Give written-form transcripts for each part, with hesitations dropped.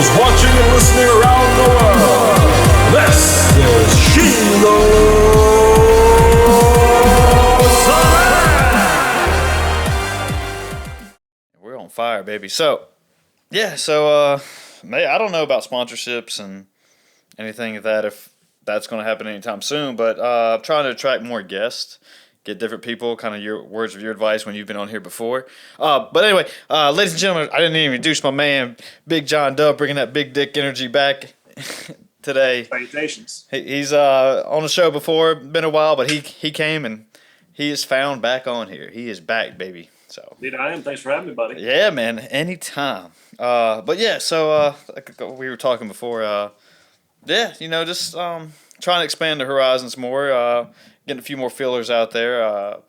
those watching and listening around the world. This is Shelor. We're on fire, baby. So, yeah, I don't know about sponsorships and anything of that, if that's going to happen anytime soon, but I'm trying to attract more guests, get different people, kind of your words of your advice when you've been on here before. But anyway, ladies and gentlemen, I didn't even introduce my man, Big John Dub, bringing that big dick energy back today. Salutations. He's on the show before, been a while, but he came and he is found back on here. He is back, baby. So. Indeed, I am. Thanks for having me, buddy. Yeah, man, anytime. But yeah, like we were talking before, just trying to expand the horizons more, getting a few more fillers out there. I've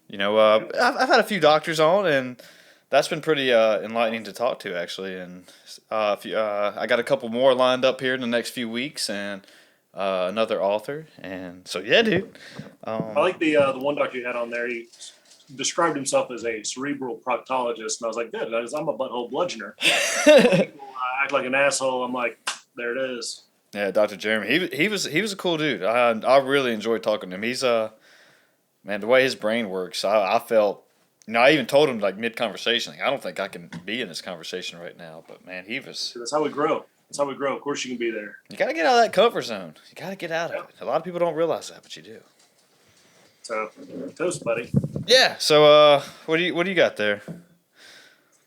had a few doctors on, and that's been pretty enlightening to talk to, actually. And I got a couple more lined up here in the next few weeks, and another author. And so, yeah, dude. I like the one doctor you had on there. He described himself as a cerebral proctologist, and I was like, good, because I'm a butthole bludgeoner. People act like an asshole. I'm like, there it is. Yeah, Dr. Jeremy. He was a cool dude. I really enjoyed talking to him. He's man, the way his brain works, I felt, I even told him like mid conversation, like, I don't think I can be in this conversation right now. But man, he was. That's how we grow. That's how we grow. Of course, you can be there. You gotta get out of that comfort zone. You gotta get out of it. A lot of people don't realize that, but you do. So, toast, buddy. Yeah. So, what do you got there?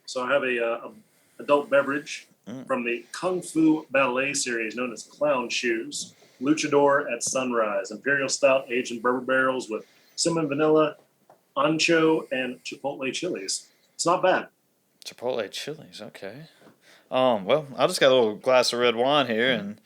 So I have a adult beverage from the Kung Fu Ballet series known as Clown Shoes. Luchador at Sunrise. Imperial Stout aged in bourbon barrels with cinnamon vanilla, ancho, and chipotle chilies. It's not bad. Chipotle chilies. Okay. Well, I just got a little glass of red wine here, and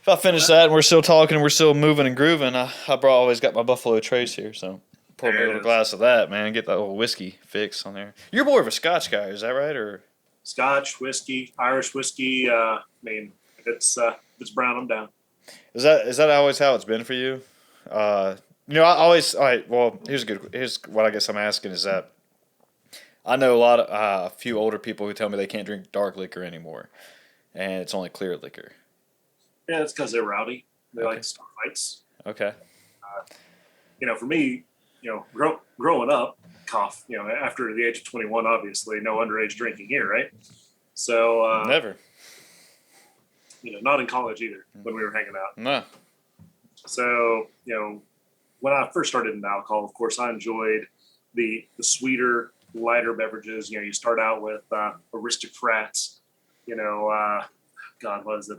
if I finish that and we're still talking, we're still moving and grooving, I always got my Buffalo Trace here, so pour me a little glass of that, man. Get that little whiskey fix on there. You're more of a Scotch guy, is that right? Or Scotch, whiskey, Irish whiskey. If it's brown, I'm down. Is that always how it's been for you? I always. All right. Well, here's what I guess I'm asking is that I know a few older people who tell me they can't drink dark liquor anymore, and it's only clear liquor. Yeah, it's because they're rowdy. They like to start fights. Okay. For me, growing up, after the age of 21, obviously, no underage drinking here, right? So never. Not in college either when we were hanging out. No. So when I first started in alcohol, of course, I enjoyed the sweeter, lighter beverages. You start out with Aristocrats. God, what is it?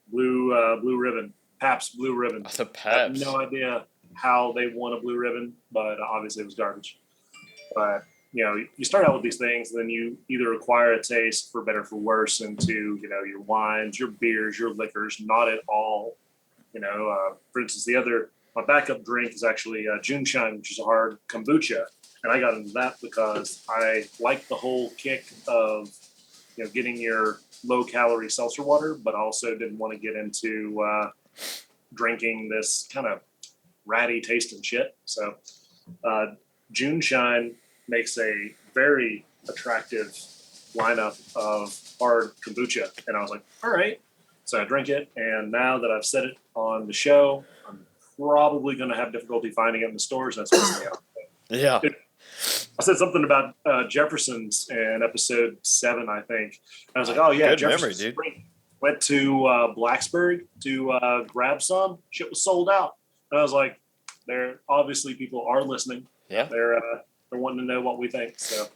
Blue Ribbon, Pabst Blue Ribbon. The Pabst. I have no idea how they won a Blue Ribbon, but obviously it was garbage. But you start out with these things, and then you either acquire a taste for better or for worse into your wines, your beers, your liquors. Not at all. For instance, my backup drink is actually June Shine, which is a hard kombucha, and I got into that because I like the whole kick of getting your low-calorie seltzer water, but also didn't want to get into drinking this kind of ratty tasting shit. So June Shine makes a very attractive lineup of hard kombucha, and I was like, all right. So I drink it, and now that I've said it on the show, I'm probably going to have difficulty finding it in the stores. That's what's me out. Yeah. I said something about Jefferson's in episode 7, I think. And I was like, oh, yeah, good Jefferson's memory, dude. Spring. Went to Blacksburg to grab some. Shit was sold out. And I was like, obviously people are listening. Yeah. They're wanting to know what we think. So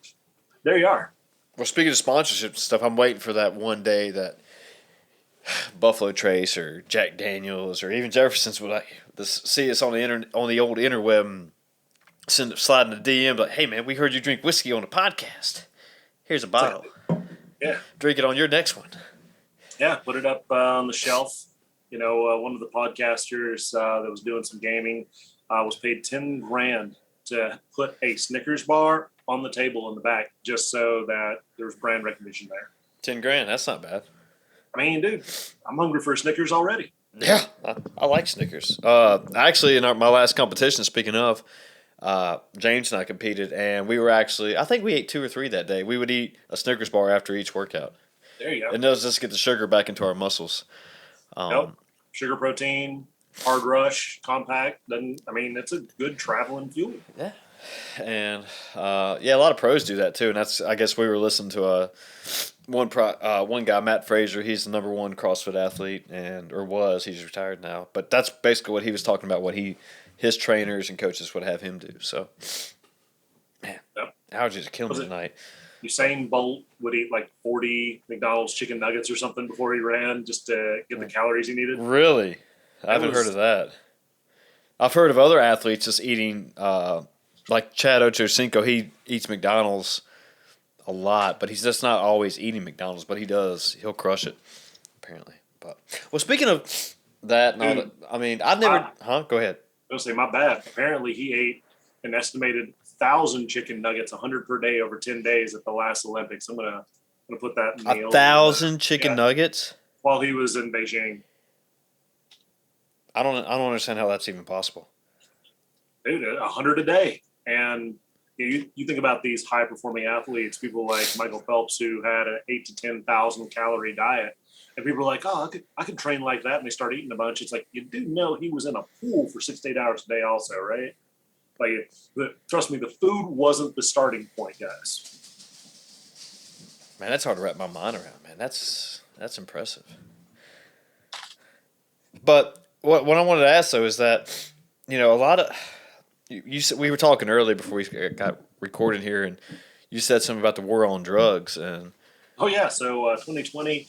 there you are. Well, speaking of sponsorship stuff, I'm waiting for that one day that Buffalo Trace or Jack Daniels or even Jefferson's would see us on the old interweb and sliding a DM like, hey man, we heard you drink whiskey on a podcast. Here's a bottle. Yeah. Drink it on your next one. Yeah, put it up on the shelf. One of the podcasters that was doing some gaming was paid $10,000 to put a Snickers bar on the table in the back just so that there's brand recognition there. $10,000, that's not bad. I mean, dude, I'm hungry for Snickers already. Yeah, I like Snickers. Actually, in my last competition, speaking of, James and I competed, and we were I think we ate 2 or 3 that day. We would eat a Snickers bar after each workout. There you go. It does just get the sugar back into our muscles. Nope. Sugar protein, hard rush, compact. It's a good traveling fuel. Yeah. And a lot of pros do that too, and that's I guess we were listening to one guy, Matt Frazier. He's the number one CrossFit athlete, or was. He's retired now, but that's basically what he was talking about. What his trainers and coaches would have him do. So, man, Yep. allergies are killing me tonight. Usain Bolt would eat like 40 McDonald's chicken nuggets or something before he ran just to get the calories he needed. Really, I haven't heard of that. I've heard of other athletes just eating. Like Chad Ochocinco, he eats McDonald's a lot, but he's just not always eating McDonald's. But he does; he'll crush it, apparently. But speaking of that, and all that, I mean, I've never. Go ahead. I was gonna say my bad. Apparently, he ate an estimated 1,000 chicken nuggets, 100 per day over 10 days at the last Olympics. I'm gonna put that in 1,000 chicken nuggets while he was in Beijing. I don't understand how that's even possible. Dude, 100 a day. And you think about these high performing athletes, people like Michael Phelps, who had an 8,000 to 10,000 calorie diet, and people are like, "Oh, I could train like that," and they start eating a bunch. It's like, you do know he was in a pool for 6 to 8 hours a day, also, right? Like, trust me, the food wasn't the starting point, guys. Man, that's hard to wrap my mind around. Man, that's impressive. But what I wanted to ask though is that a lot of you said, we were talking earlier before we got recorded here, and you said something about the war on drugs. And oh yeah, so 2020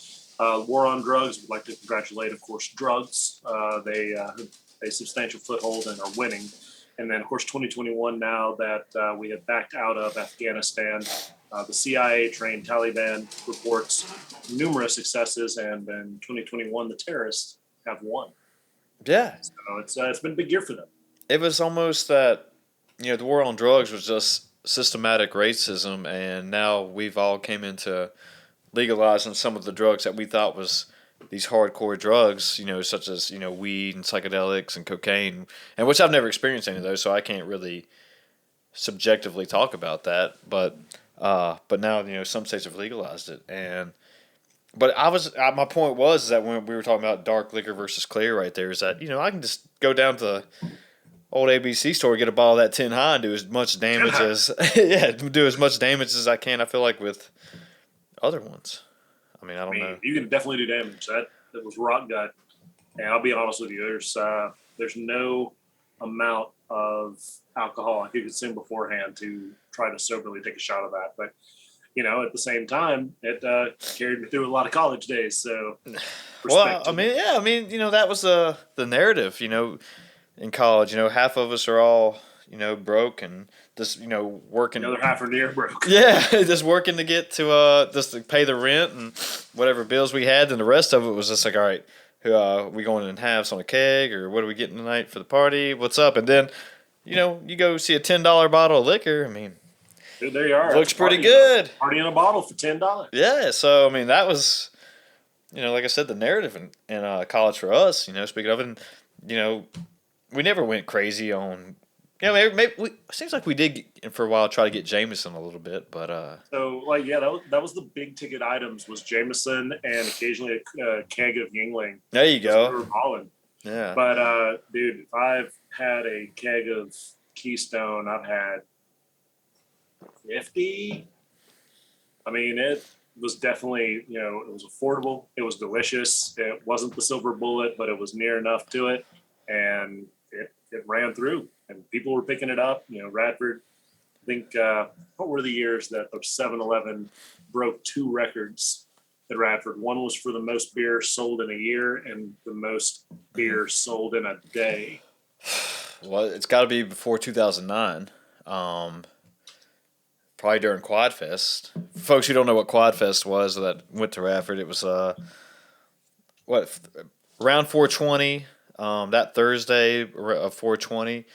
war on drugs. We'd like to congratulate, of course, drugs. They have a substantial foothold and are winning. And then, of course, 2021. Now that we have backed out of Afghanistan, the CIA-trained Taliban reports numerous successes, and in 2021, the terrorists have won. Yeah, so it's been a big year for them. It was almost that, the war on drugs was just systematic racism, and now we've all came into legalizing some of the drugs that we thought was these hardcore drugs, such as, weed and psychedelics and cocaine, and which I've never experienced any of those, so I can't really subjectively talk about that. But now, some states have legalized it, but my point was that when we were talking about dark liquor versus clear right there, is that, I can just go down to old ABC store, get a bottle of that 10 high, and do as much damage as I can. I feel like with other ones. I don't know. You can definitely do damage. That was rock gut. And I'll be honest with you, there's no amount of alcohol I could consume beforehand to try to soberly take a shot of that. But at the same time, it carried me through a lot of college days. So, well, that was the narrative. In college, half of us are all, broke and just, working. The other half are near broke. Yeah, just working to get to just to pay the rent and whatever bills we had, and the rest of it was just like, all right, we going in halves on a keg, or what are we getting tonight for the party? What's up? And then, you go see a $10 bottle of liquor. Dude, there you are. Looks pretty good. Party in a bottle for $10. Yeah, so that was, like I said, the narrative in college for us. Speaking of it, and, we never went crazy on. Maybe it seems like we did for a while try to get Jameson a little bit, but that was the big ticket items was Jameson and occasionally a keg of Yingling. There you go. We were balling. Yeah. But dude, if I've had a keg of Keystone, I've had 50. It was definitely, it was affordable. It was delicious. It wasn't the silver bullet, but it was near enough to it, and it ran through, and people were picking it up. Radford, I think, what were the years that the 7-Eleven broke 2 records at Radford? One was for the most beer sold in a year and the most beer sold in a day. Well, it's got to be before 2009. Probably during Quad Fest. For folks who don't know what Quad Fest was that went to Radford, it was around 420. That Thursday of 420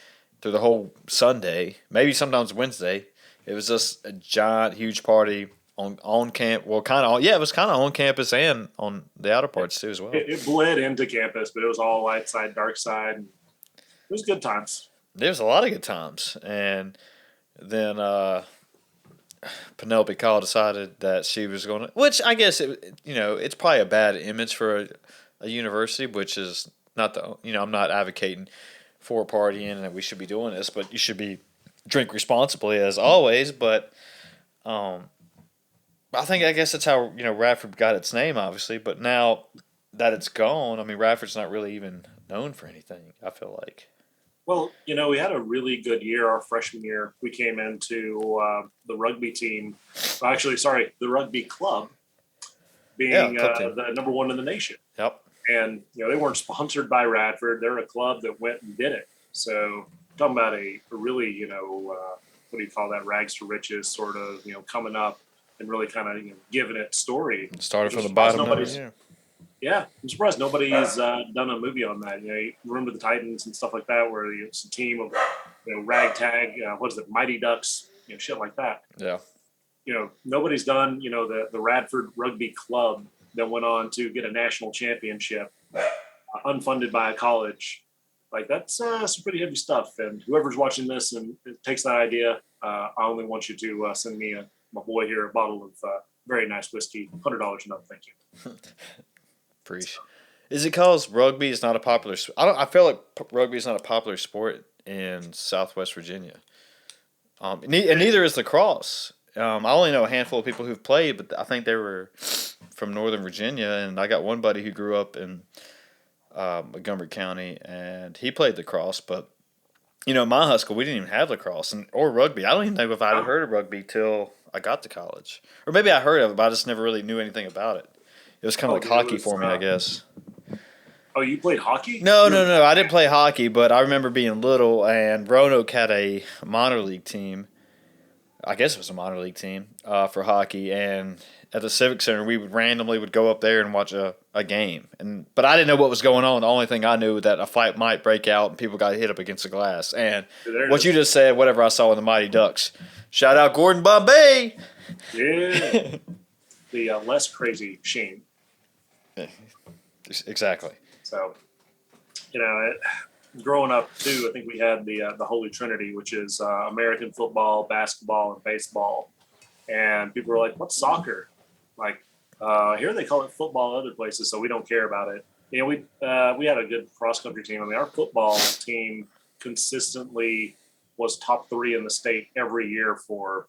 through the whole Sunday, maybe sometimes Wednesday, it was just a giant, huge party on camp. Well, it was kind of on campus and on the outer parts too as well. It bled into campus, but it was all light side, dark side. It was good times. There was a lot of good times, and then Penelope Call decided that she was going to, which I guess it's probably a bad image for a university, which is not I'm not advocating for partying and that we should be doing this, but you should be drink responsibly as always. But um, I guess that's how Radford got its name, obviously. But now that it's gone, I mean Radford's not really even known for anything. I feel like. Well, we had a really good year our freshman year. We came into the rugby team. Actually, sorry, the rugby club Yeah, being club team. the number one in the nation. Yep. And they weren't sponsored by Radford. They're a club that went and did it. So talking about a really what do you call that, rags to riches sort of coming up and really kind of giving it story. Started from the bottom. Yeah, I'm surprised nobody's done a movie on that. Room to the Titans and stuff like that, where it's a team of ragtag, what is it, Mighty Ducks, shit like that. Yeah. Nobody's done the Radford Rugby Club that went on to get a national championship, unfunded by a college. Like that's some pretty heavy stuff. And whoever's watching this and takes that idea, I only want you to send me my boy here a bottle of very nice whiskey, $100 another. Thank you. Preach. Is it because rugby is not a popular? I feel like rugby is not a popular sport in Southwest Virginia. And neither is lacrosse. I only know a handful of people who've played, but I think they were from Northern Virginia, and I got one buddy who grew up in Montgomery County, and he played lacrosse. But in my high school, we didn't even have lacrosse or rugby. I don't even know if I had heard of rugby till I got to college, or maybe I heard of it, but I just never really knew anything about it. It was kind of like hockey for me, I guess. Oh, you played hockey? No. I didn't play hockey, but I remember being little, and Roanoke had a minor league team. I guess it was a minor league team for hockey, and at the Civic Center, we would go up there and watch a game. But I didn't know what was going on. The only thing I knew was that a fight might break out and people got hit up against the glass. And what you just said, whatever I saw in the Mighty Ducks. Shout out Gordon Bombay! Yeah. The less crazy Shane. Exactly. So, growing up too, I think we had the Holy Trinity, which is American football, basketball, and baseball. And people were like, "What's soccer?" Like here they call it football other places, so we don't care about it. We had a good cross country team. I mean, our football team consistently was top 3 in the state every year for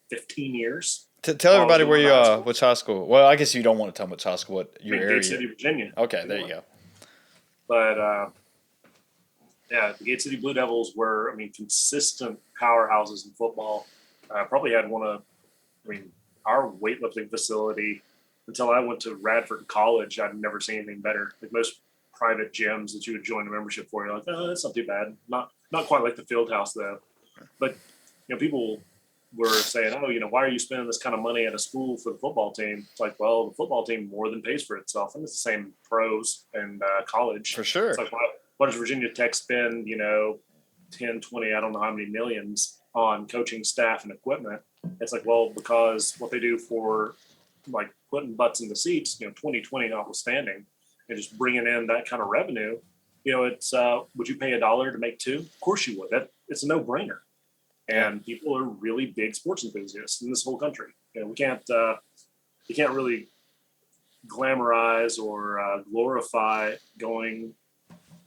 15 years. Tell everybody where you which high school. Well, I guess you don't want to tell them which high school. What your area? Gate City, Virginia. Okay, there you go. But the Gate City Blue Devils were, consistent powerhouses in football. Probably had our weightlifting facility until I went to Radford College. I'd never seen anything better. Like most private gyms that you would join a membership for, you're like, oh, that's not too bad. Not quite like the field house though. But people were saying, oh, why are you spending this kind of money at a school for the football team? It's like, well, the football team more than pays for itself. And it's the same pros and college. For sure. It's like, what does Virginia Tech spend, 10, 20, I don't know how many millions on coaching staff and equipment? It's like, well, because what they do for like putting butts in the seats, 2020 notwithstanding, and just bringing in that kind of revenue, it's, would you pay $1 to make 2? Of course you would. It's a no-brainer. And people are really big sports enthusiasts in this whole country. We can't really glamorize or glorify going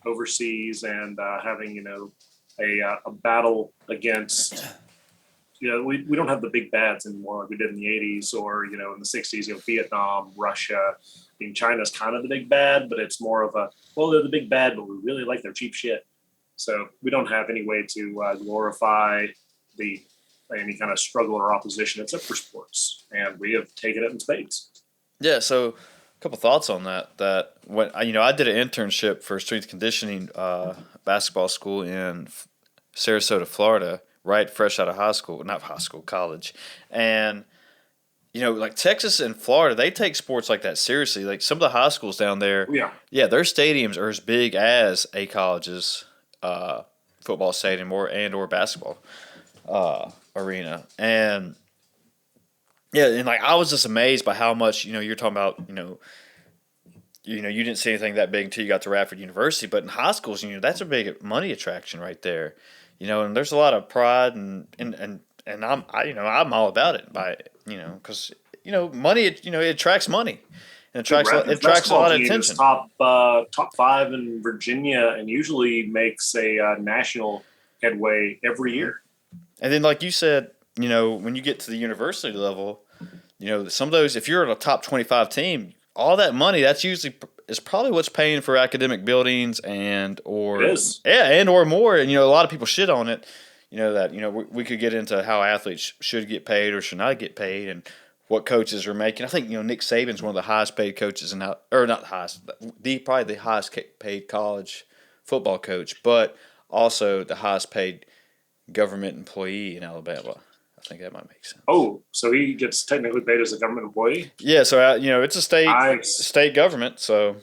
overseas and having a battle against. We don't have the big bads anymore like we did in the 80s or in the 60s. Vietnam, Russia. China's kind of the big bad, but it's more of they're the big bad, but we really like their cheap shit. So we don't have any way to glorify any kind of struggle or opposition except for sports, and we have taken it in spades. Yeah, so a couple thoughts on that. That when I did an internship for strength conditioning basketball school in Sarasota, Florida, right, fresh out of college, and like Texas and Florida, they take sports like that seriously. Like some of the high schools down there, their stadiums are as big as a college's football stadium or basketball arena. And like I was just amazed by how much you're talking about. You didn't see anything that big until you got to Radford University, but in high schools, that's a big money attraction right there. And there's a lot of pride and I'm all about it because money it attracts money and The it Raptors attracts a basketball lot of team is attention. top five in Virginia, and usually makes a national headway every year. And then, like you said, when you get to the university level, some of those, if you're in a top 25 team, all that money that's usually is probably what's paying for academic buildings It is. or more. And a lot of people shit on it. We could get into how athletes should get paid or should not get paid, and what coaches are making. I think Nick Saban's one of the highest paid coaches or not the highest, probably the highest paid college football coach, but also the highest paid government employee in Alabama. I think that might make sense. Oh, so he gets technically paid as a government employee? Yeah, so it's a Nice. state government, so.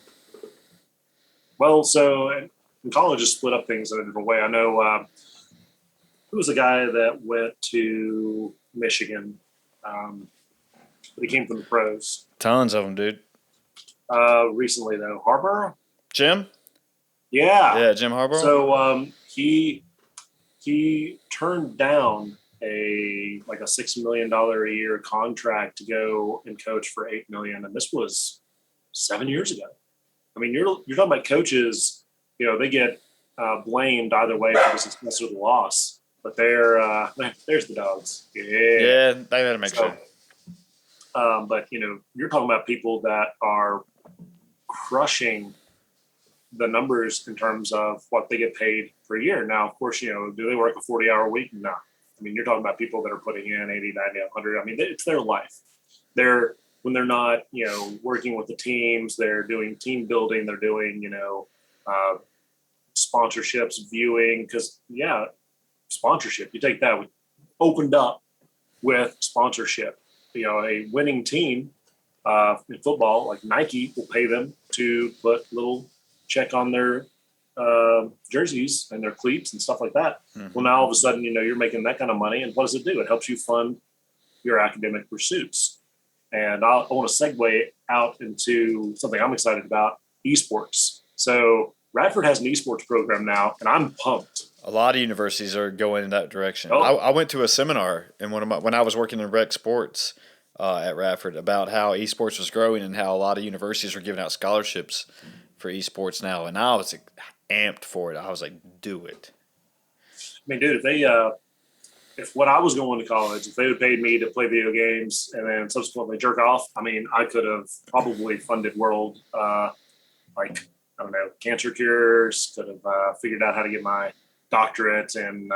Well, so in college, just split up things in a different way. I know who was the guy that went to Michigan, but he came from the pros. Tons of them, dude. Recently, though, Harbaugh? Jim? Yeah. Yeah, Jim Harbaugh. So he turned down a $6 million a year contract to go and coach for $8 million, and this was 7 years ago. I mean, you're talking about coaches. They get blamed either way for the success or the loss, but there's the dogs. Yeah, they gotta make sure. But you're talking about people that are crushing the numbers in terms of what they get paid per year. Now, of course, do they work a 40-hour week? No. I mean, you're talking about people that are putting in 80, 90, 100. I mean, it's their life. When they're not, working with the teams, they're doing team building, they're doing, sponsorships, viewing, because, sponsorship, you take that, opened up with sponsorship. A winning team in football, like Nike, will pay them to put little check on their jerseys and their cleats and stuff like that. Mm-hmm. Well, now all of a sudden, you're making that kind of money. And what does it do? It helps you fund your academic pursuits. And I want to segue out into something I'm excited about, esports. So Radford has an esports program now, and I'm pumped. A lot of universities are going in that direction. Oh. I went to a seminar when I was working in rec sports at Radford about how esports was growing and how a lot of universities were giving out scholarships for esports now. And I was amped for it. I was like, do it. I mean, dude, if when I was going to college, if they would pay me to play video games and then subsequently jerk off, I mean, I could have probably funded world, cancer cures, could have figured out how to get my doctorate and,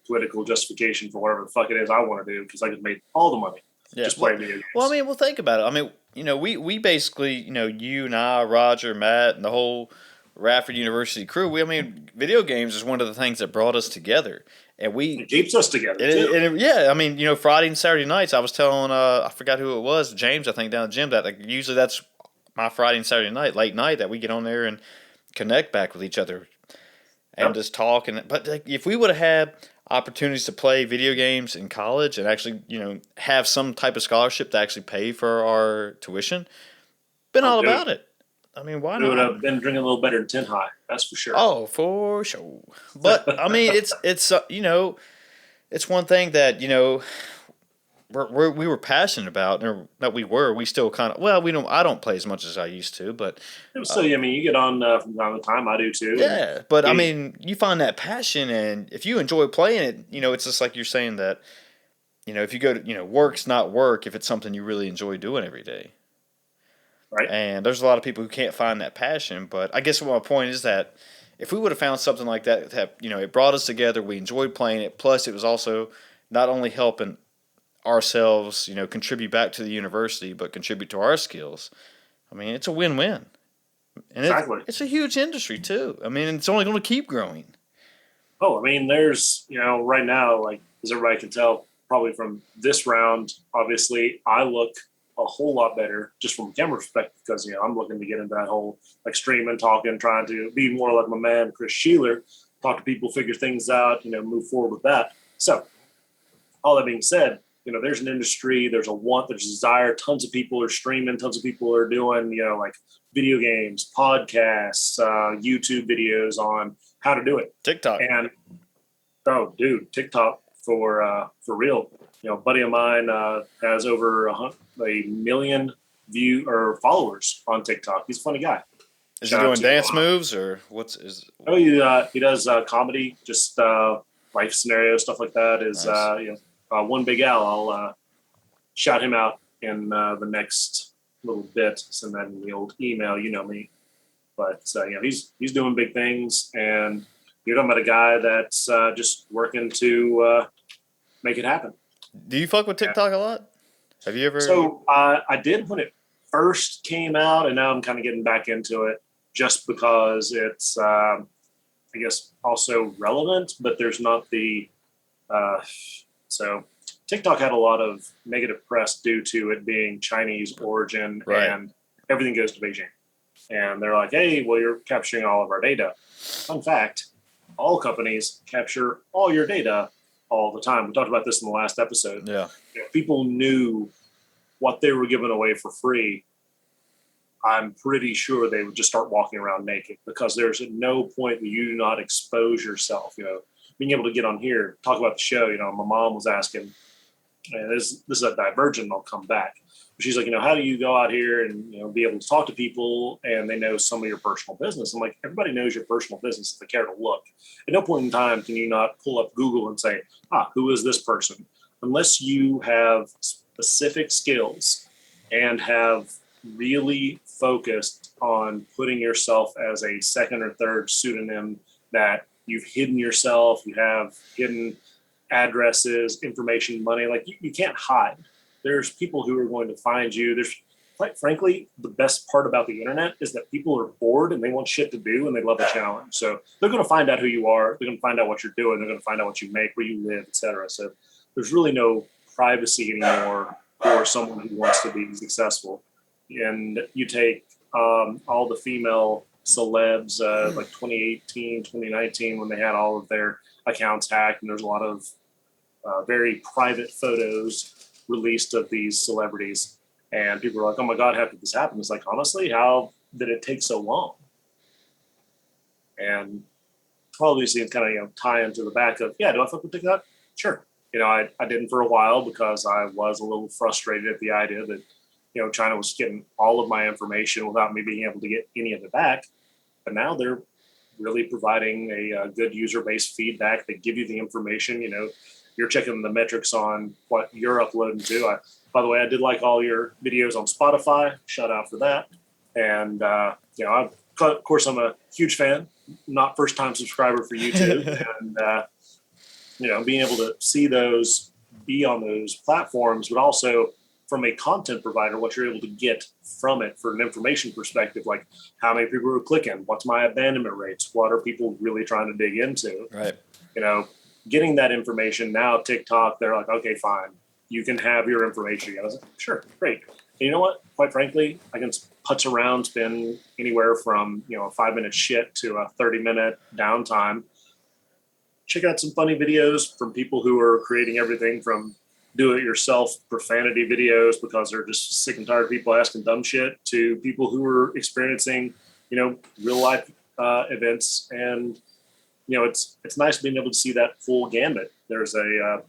political justification for whatever the fuck it is I want to do, because I just made all the money just playing video games. Well, I mean, think about it. I mean, we basically, you and I, Roger, Matt, and the whole Radford University crew, video games is one of the things that brought us together. And it keeps us together, too. I mean, Friday and Saturday nights, I was telling, I forgot who it was, James, I think, down at the gym, that usually that's my Friday and Saturday night, late night, that we get on there and connect back with each other and just talk. But if we would have had opportunities to play video games in college and actually, have some type of scholarship to actually pay for our tuition, about it. I mean, why not? We would have been drinking a little better than 10 high. That's for sure. Oh, for sure. But I mean, it's it's one thing that we were passionate about, or that we still kind of. I don't play as much as I used to, but so you get on from time to time. I do too. Yeah, but I mean, you find that passion, and if you enjoy playing it, it's just like you're saying that. If you go to work's not work if it's something you really enjoy doing every day. Right. And there's a lot of people who can't find that passion. But I guess my point is that if we would have found something like that, it brought us together, we enjoyed playing it, plus it was also not only helping ourselves, contribute back to the university, but contribute to our skills. I mean, it's a win-win. And exactly. It's a huge industry, too. I mean, it's only going to keep growing. Oh, I mean, there's, right now, like, as everybody can tell, probably from this round, obviously, I look a whole lot better just from a camera perspective, because I'm looking to get into that whole like streaming, talking, trying to be more like my man Chris Shelor, talk to people, figure things out, move forward with that. So all that being said, there's an industry, there's a want, there's a desire. Tons of people are streaming, tons of people are doing like video games, podcasts, YouTube videos on how to do it. TikTok. And oh dude, TikTok for real. A buddy of mine has over a million view or followers on TikTok. He's a funny guy. Is he doing dance moves or what's is? Oh, he does comedy, just life scenario stuff like that. Is Nice. One Big Al. I'll shout him out in the next little bit. Send that in the old email. You know me, but he's doing big things, and you're talking about a guy that's just working to make it happen. Do you fuck with TikTok a lot? Have you ever? So I did when it first came out, and now I'm kind of getting back into it just because it's, I guess, also relevant, but there's not the. So TikTok had a lot of negative press due to it being Chinese origin, Right. and everything goes to Beijing. And they're like, hey, well, you're capturing all of our data. Fun fact, all companies capture all your data all the time. We talked about this in the last episode. Yeah. If people knew what they were giving away for free, I'm pretty sure they would just start walking around naked, because there's no point that you do not expose yourself. Being able to get on here, talk about the show. My mom was asking, and this is a divergent, I'll come back. She's like, how do you go out here and, be able to talk to people and they know some of your personal business? I'm like, everybody knows your personal business if they care to look. At no point in time can you not pull up Google and say, who is this person? Unless you have specific skills and have really focused on putting yourself as a second or third pseudonym, that you've hidden yourself, you have hidden addresses, information, money, like you can't hide. There's people who are going to find you. There's, quite frankly, the best part about the internet is that people are bored and they want shit to do and they love a challenge. So they're going to find out who you are. They're going to find out what you're doing. They're going to find out what you make, where you live, etc. So there's really no privacy anymore for someone who wants to be successful. And you take all the female celebs, like 2018, 2019, when they had all of their accounts hacked, and there's a lot of very private photos released of these celebrities, and people are like, oh my god, how did this happen? It's like, honestly, how did it take so long? And obviously it's kind of tie into the back of, do I fuck with TikTok? Sure. I didn't for a while because I was a little frustrated at the idea that China was getting all of my information without me being able to get any of it back. But now they're really providing a good user-based feedback. They give you the information. You're checking the metrics on what you're uploading to. By the way, I did like all your videos on Spotify. Shout out for that. And of course, I'm a huge fan. Not first-time subscriber for YouTube, and being able to see those, be on those platforms, but also from a content provider, what you're able to get from it for an information perspective, like how many people are clicking, what's my abandonment rates, what are people really trying to dig into, Right? Getting that information. Now TikTok, they're like, okay, fine, you can have your information. I was like, sure, great. And you know what? Quite frankly, I can putz around, spend anywhere from a 5-minute shit to a 30-minute downtime. Check out some funny videos from people who are creating everything from do-it-yourself profanity videos because they're just sick and tired of people asking dumb shit, to people who are experiencing, real life events. And it's nice being able to see that full gambit. There's a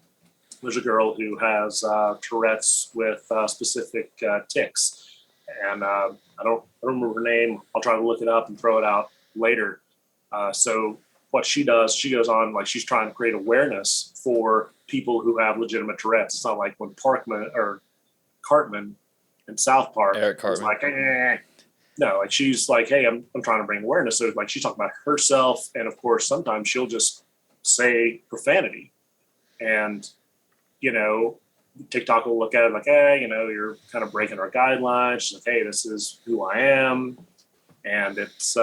girl who has Tourette's with specific tics, and I don't remember her name. I'll try to look it up and throw it out later. So what she does, she goes on, like, she's trying to create awareness for people who have legitimate Tourette's. It's not like when Cartman in South Park Eric was Cartman. like, no, like she's like, hey, I'm trying to bring awareness. So like she's talking about herself, and of course sometimes she'll just say profanity, and TikTok will look at it like, hey, you're kind of breaking our guidelines. She's like, hey, this is who I am. And it's,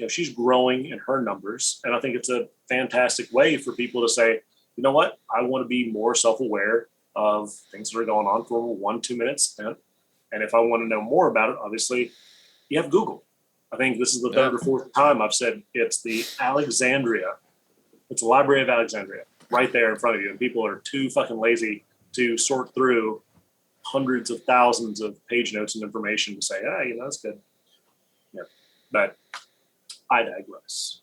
she's growing in her numbers. And I think it's a fantastic way for people to say, you know what, I want to be more self-aware of things that are going on for a 1-2 minute stint. And if I want to know more about it, obviously you have Google. I think this is the third or fourth time I've said it's the Alexandria. It's the Library of Alexandria right there in front of you. And people are too fucking lazy to sort through hundreds of thousands of page notes and information to say, that's good. Yeah. But I digress.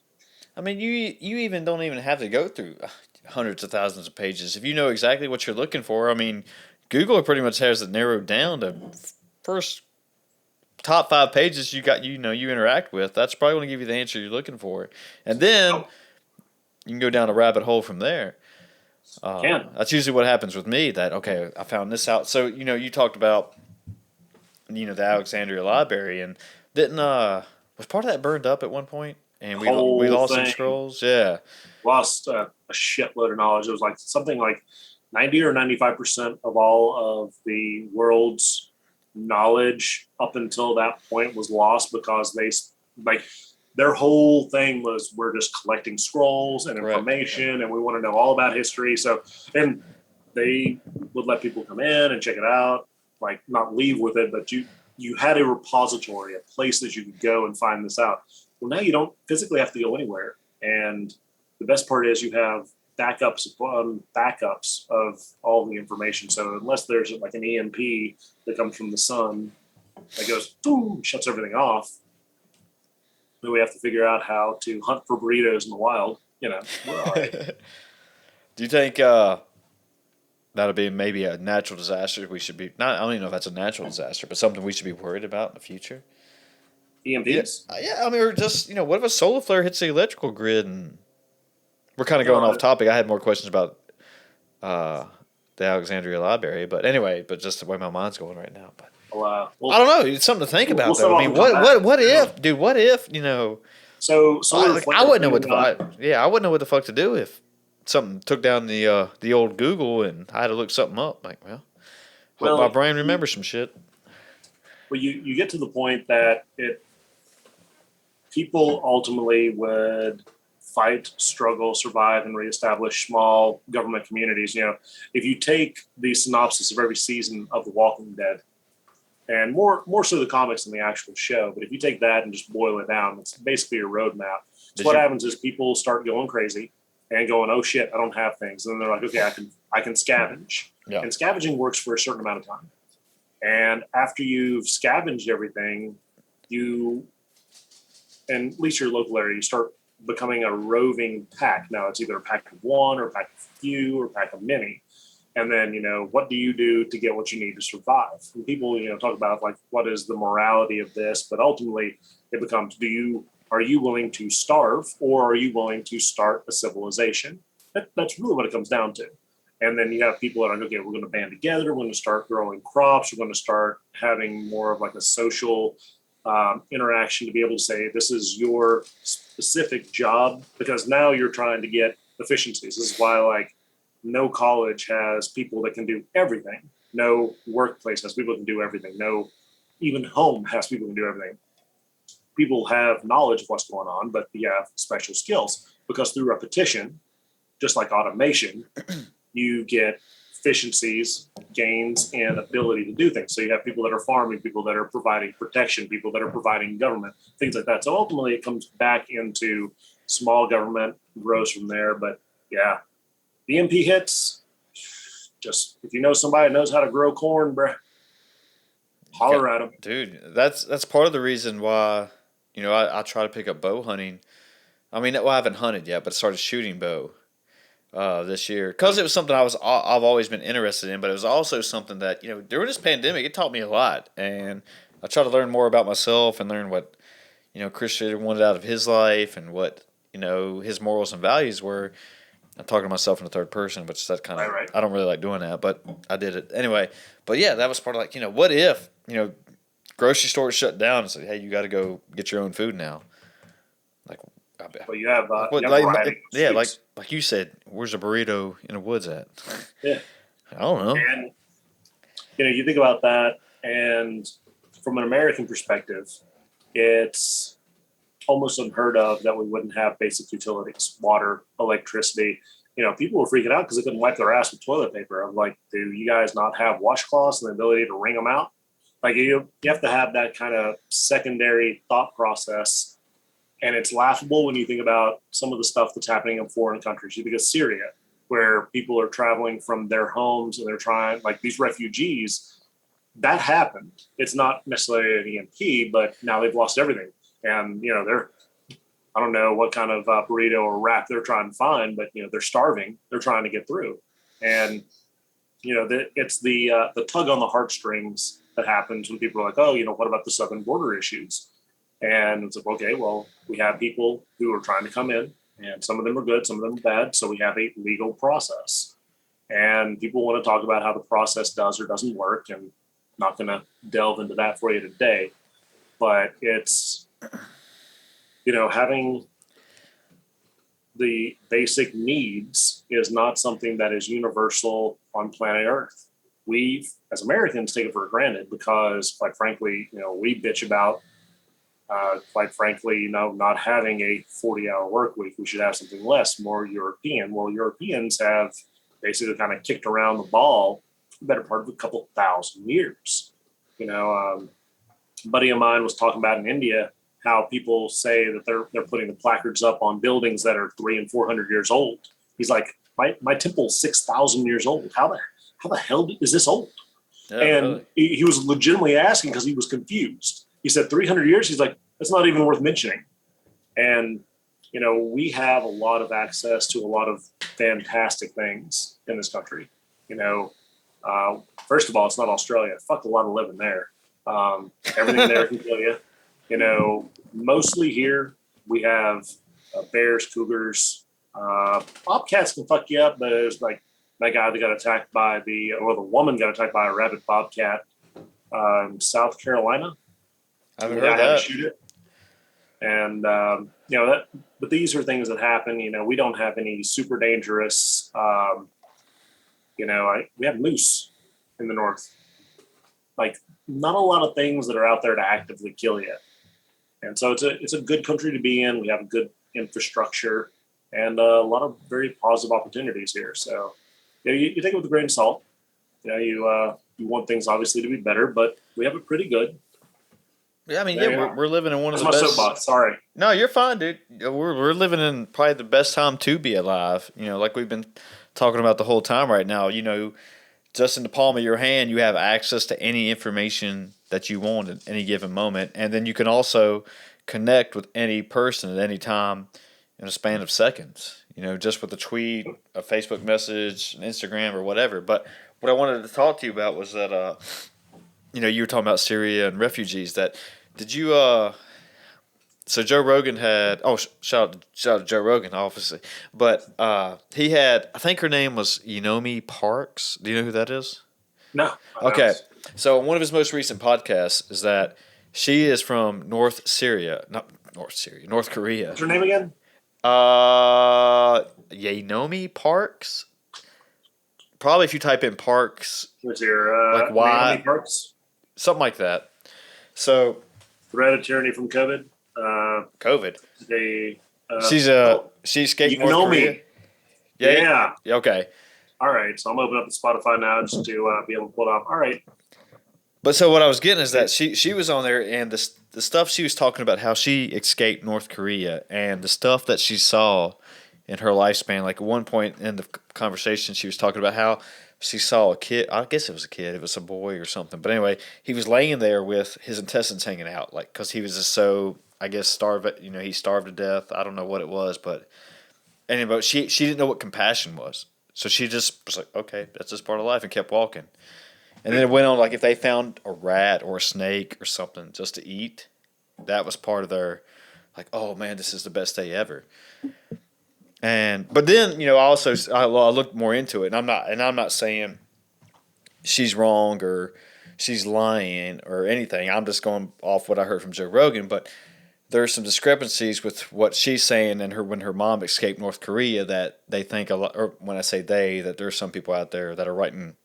I mean, you even don't even have to go through. hundreds of thousands of pages. If you know exactly what you're looking for, I mean, Google pretty much has it narrowed down to first top 5 pages you interact with. That's probably going to give you the answer you're looking for, and then you can go down a rabbit hole from there. That's usually what happens with me. That okay, I found this out. So you talked about the Alexandria Library, and didn't was part of that burned up at one point, and we Whole lost some thing. scrolls. Yeah, Lost a shitload of knowledge. It was like something like 90 or 95% of all of the world's knowledge up until that point was lost because like their whole thing was we're just collecting scrolls and information and we want to know all about history. So, and they would let people come in and check it out, like not leave with it, but you had a repository, a place that you could go and find this out. Well, now you don't physically have to go anywhere. And the best part is you have backups of all the information. So unless there's like an EMP that comes from the sun that goes boom, shuts everything off, then we have to figure out how to hunt for burritos in the wild. We're all right. Do you think that'll be maybe a natural disaster? We should be not. I don't even know if that's a natural disaster, but something we should be worried about in the future. EMPs? Yeah. I mean, or just what if a solar flare hits the electrical grid and we're kind of going off topic. I had more questions about the Alexandria Library, but anyway, just the way my mind's going right now. But I don't know. It's something to think about, though. I mean, what if, dude? What if So I wouldn't know what I wouldn't know what the fuck to do if something took down the old Google and I had to look something up. Like, hope my brain remembers some shit. Well, you get to the point that people ultimately would fight, struggle, survive, and reestablish small government communities. If you take the synopsis of every season of The Walking Dead, and more so the comics than the actual show, but if you take that and just boil it down, it's basically a roadmap. So what happens is people start going crazy and going, "Oh shit, I don't have things," and then they're like, "Okay, I can scavenge," and scavenging works for a certain amount of time. And after you've scavenged everything, and at least your local area, you start becoming a roving pack. Now it's either a pack of one or a pack of few or a pack of many. And then, what do you do to get what you need to survive? And people, talk about like, what is the morality of this? But ultimately it becomes, are you willing to starve or are you willing to start a civilization? That's really what it comes down to. And then you have people that are like, okay, we're going to band together. We're going to start growing crops. We're going to start having more of like a social interaction to be able to say, this is your specific job, because now you're trying to get efficiencies. This is why like no college has people that can do everything. No workplace has people that can do everything. No, even home has people that can do everything. People have knowledge of what's going on, but you have special skills because through repetition, just like automation, you get efficiencies, gains, and ability to do things. So you have people that are farming, people that are providing protection, people that are providing government, things like that. So ultimately it comes back into small government, grows from there. But yeah, the MP hits, just if you know somebody that knows how to grow corn, bruh, holler at them. Dude, that's part of the reason why, I try to pick up bow hunting. I mean, I haven't hunted yet, but I started shooting bow this year because it was something I've always been interested in, but it was also something that during this pandemic it taught me a lot, and I try to learn more about myself and learn what Christian wanted out of his life and what his morals and values were. I'm talking to myself in the third person, which that kind of I don't really like doing that, but I did it anyway. But yeah, that was part of like what if grocery stores shut down and say, hey, you got to go get your own food now. Like, well, you have like you said, where's a burrito in the woods at? Yeah, I don't know. And you think about that, and from an American perspective, it's almost unheard of that we wouldn't have basic utilities, water, electricity. People were freaking out because they couldn't wipe their ass with toilet paper. I'm like, do you guys not have washcloths and the ability to wring them out? Like you have to have that kind of secondary thought process. And it's laughable when you think about some of the stuff that's happening in foreign countries. You think of Syria, where people are traveling from their homes and they're trying, like these refugees, that happened. It's not necessarily an EMP, but now they've lost everything. And, I don't know what kind of burrito or wrap they're trying to find, but they're starving. They're trying to get through, and it's the tug on the heartstrings that happens when people are like, oh, what about the southern border issues? And it's like, okay, well, we have people who are trying to come in, and some of them are good, some of them are bad. So we have a legal process, and people want to talk about how the process does or doesn't work, and I'm not going to delve into that for you today. But it's having the basic needs is not something that is universal on planet Earth. We, as Americans, take it for granted because, quite frankly, we bitch about, not having a 40-hour work week. We should have something less, more European. Well, Europeans have basically kind of kicked around the ball for the better part of a couple thousand years. A buddy of mine was talking about in India how people say that they're putting the placards up on buildings that are 300 and 400 years old. He's like, my temple's 6,000 years old. How the hell is this old? Yeah, and really. he was legitimately asking because he was confused. He said 300 years. He's like, that's not even worth mentioning. And we have a lot of access to a lot of fantastic things in this country. First of all, it's not Australia. Fuck a lot of living there. Everything there can kill you. Mostly here we have bears, cougars, bobcats can fuck you up, but there's like that guy that got attacked by the woman got attacked by a rabid bobcat in South Carolina. I haven't heard that. Shoot it. And, but these are things that happen. We don't have any super dangerous, we have moose in the north. Like, not a lot of things that are out there to actively kill you. And so it's a good country to be in. We have a good infrastructure and a lot of very positive opportunities here. So, you take it with a grain of salt. You want things obviously to be better, but we have it pretty good. Yeah, I mean, we're living in one of the That's my best. soapbox. Sorry. No, you're fine, dude. We're living in probably the best time to be alive. Like we've been talking about the whole time right now. Just in the palm of your hand, you have access to any information that you want at any given moment. And then you can also connect with any person at any time in a span of seconds, just with a tweet, a Facebook message, an Instagram, or whatever. But what I wanted to talk to you about was that, you were talking about Syria and refugees. Did you, so Joe Rogan had, shout out to Joe Rogan, obviously. But he had, I think her name was Neomi Parks. Do you know who that is? No. Okay. So one of his most recent podcasts is that she is from North Korea. What's her name again? Neomi Parks. Probably if you type in Parks, What's your like why, Naomi Parks? something like that. So Threat of tyranny from COVID. COVID. She escaped you know North Korea. me. Yeah. Okay. All right. So I'm opening up the Spotify now just to be able to pull it up. All right. But so what I was getting is that she was on there, and the stuff she was talking about how she escaped North Korea and the stuff that she saw in her lifespan. Like at one point in the conversation, she was talking about how she saw a kid. I guess it was a kid. It was a boy or something. But anyway, he was laying there with his intestines hanging out, like because he was just so, I guess, starved. He starved to death. I don't know what it was, but anyway, she didn't know what compassion was, so she just was like, okay, that's just part of life, and kept walking. And then it went on, like, if they found a rat or a snake or something just to eat, that was part of their, like, oh, man, this is the best day ever. But then, I looked more into it, and I'm not saying she's wrong or she's lying or anything. I'm just going off what I heard from Joe Rogan, but there's some discrepancies with what she's saying and when her mom escaped North Korea that they think a lot, or when I say they, that there's some people out there that are writing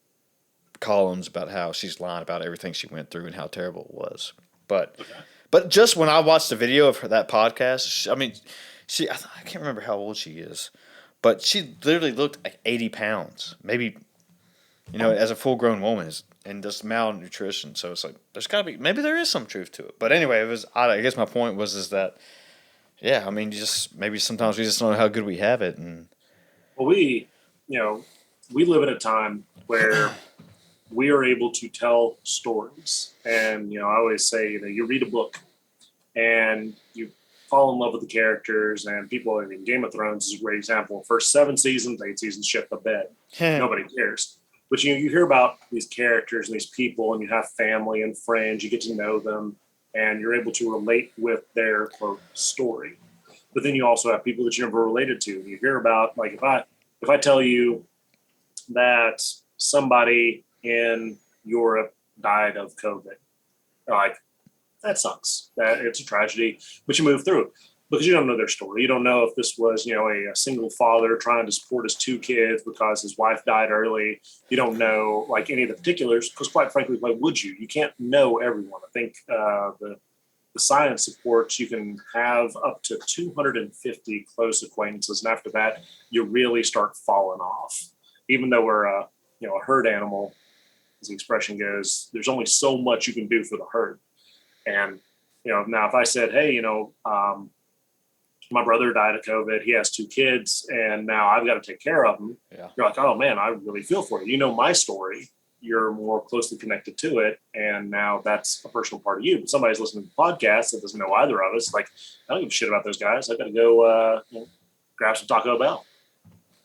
columns about how she's lying about everything she went through and how terrible it was. But just when I watched the video of that podcast, I can't remember how old she is, but she literally looked like 80 pounds, maybe, as a full grown woman, and just malnutrition. So it's like, there's got to be, maybe there is some truth to it. But anyway, I guess my point is that, yeah, maybe sometimes we just don't know how good we have it. And well, we live in a time where we are able to tell stories. And, I always say, you read a book and you fall in love with the characters, and people. I mean, Game of Thrones is a great example. First 7 seasons, 8 seasons, shit the bed. Nobody cares. But you hear about these characters and these people, and you have family and friends. You get to know them, and you're able to relate with their quote story. But then you also have people that you never related to. You hear about, like, if I tell you that somebody in Europe died of COVID, you're like, that sucks. That it's a tragedy, but you move through it because you don't know their story. You don't know if this was, a single father trying to support his 2 kids because his wife died early. You don't know like any of the particulars because, quite frankly, why would you? You can't know everyone. I think the science supports you can have up to 250 close acquaintances, and after that, you really start falling off. Even though we're a herd animal, as the expression goes, there's only so much you can do for the herd. And now if I said, hey, my brother died of COVID, he has 2 kids, and now I've got to take care of them. Yeah. You're like, oh man, I really feel for you. You know my story. You're more closely connected to it, and now that's a personal part of you. But somebody's listening to the podcast that doesn't know either of us. Like, I don't give a shit about those guys. I got to go grab some Taco Bell,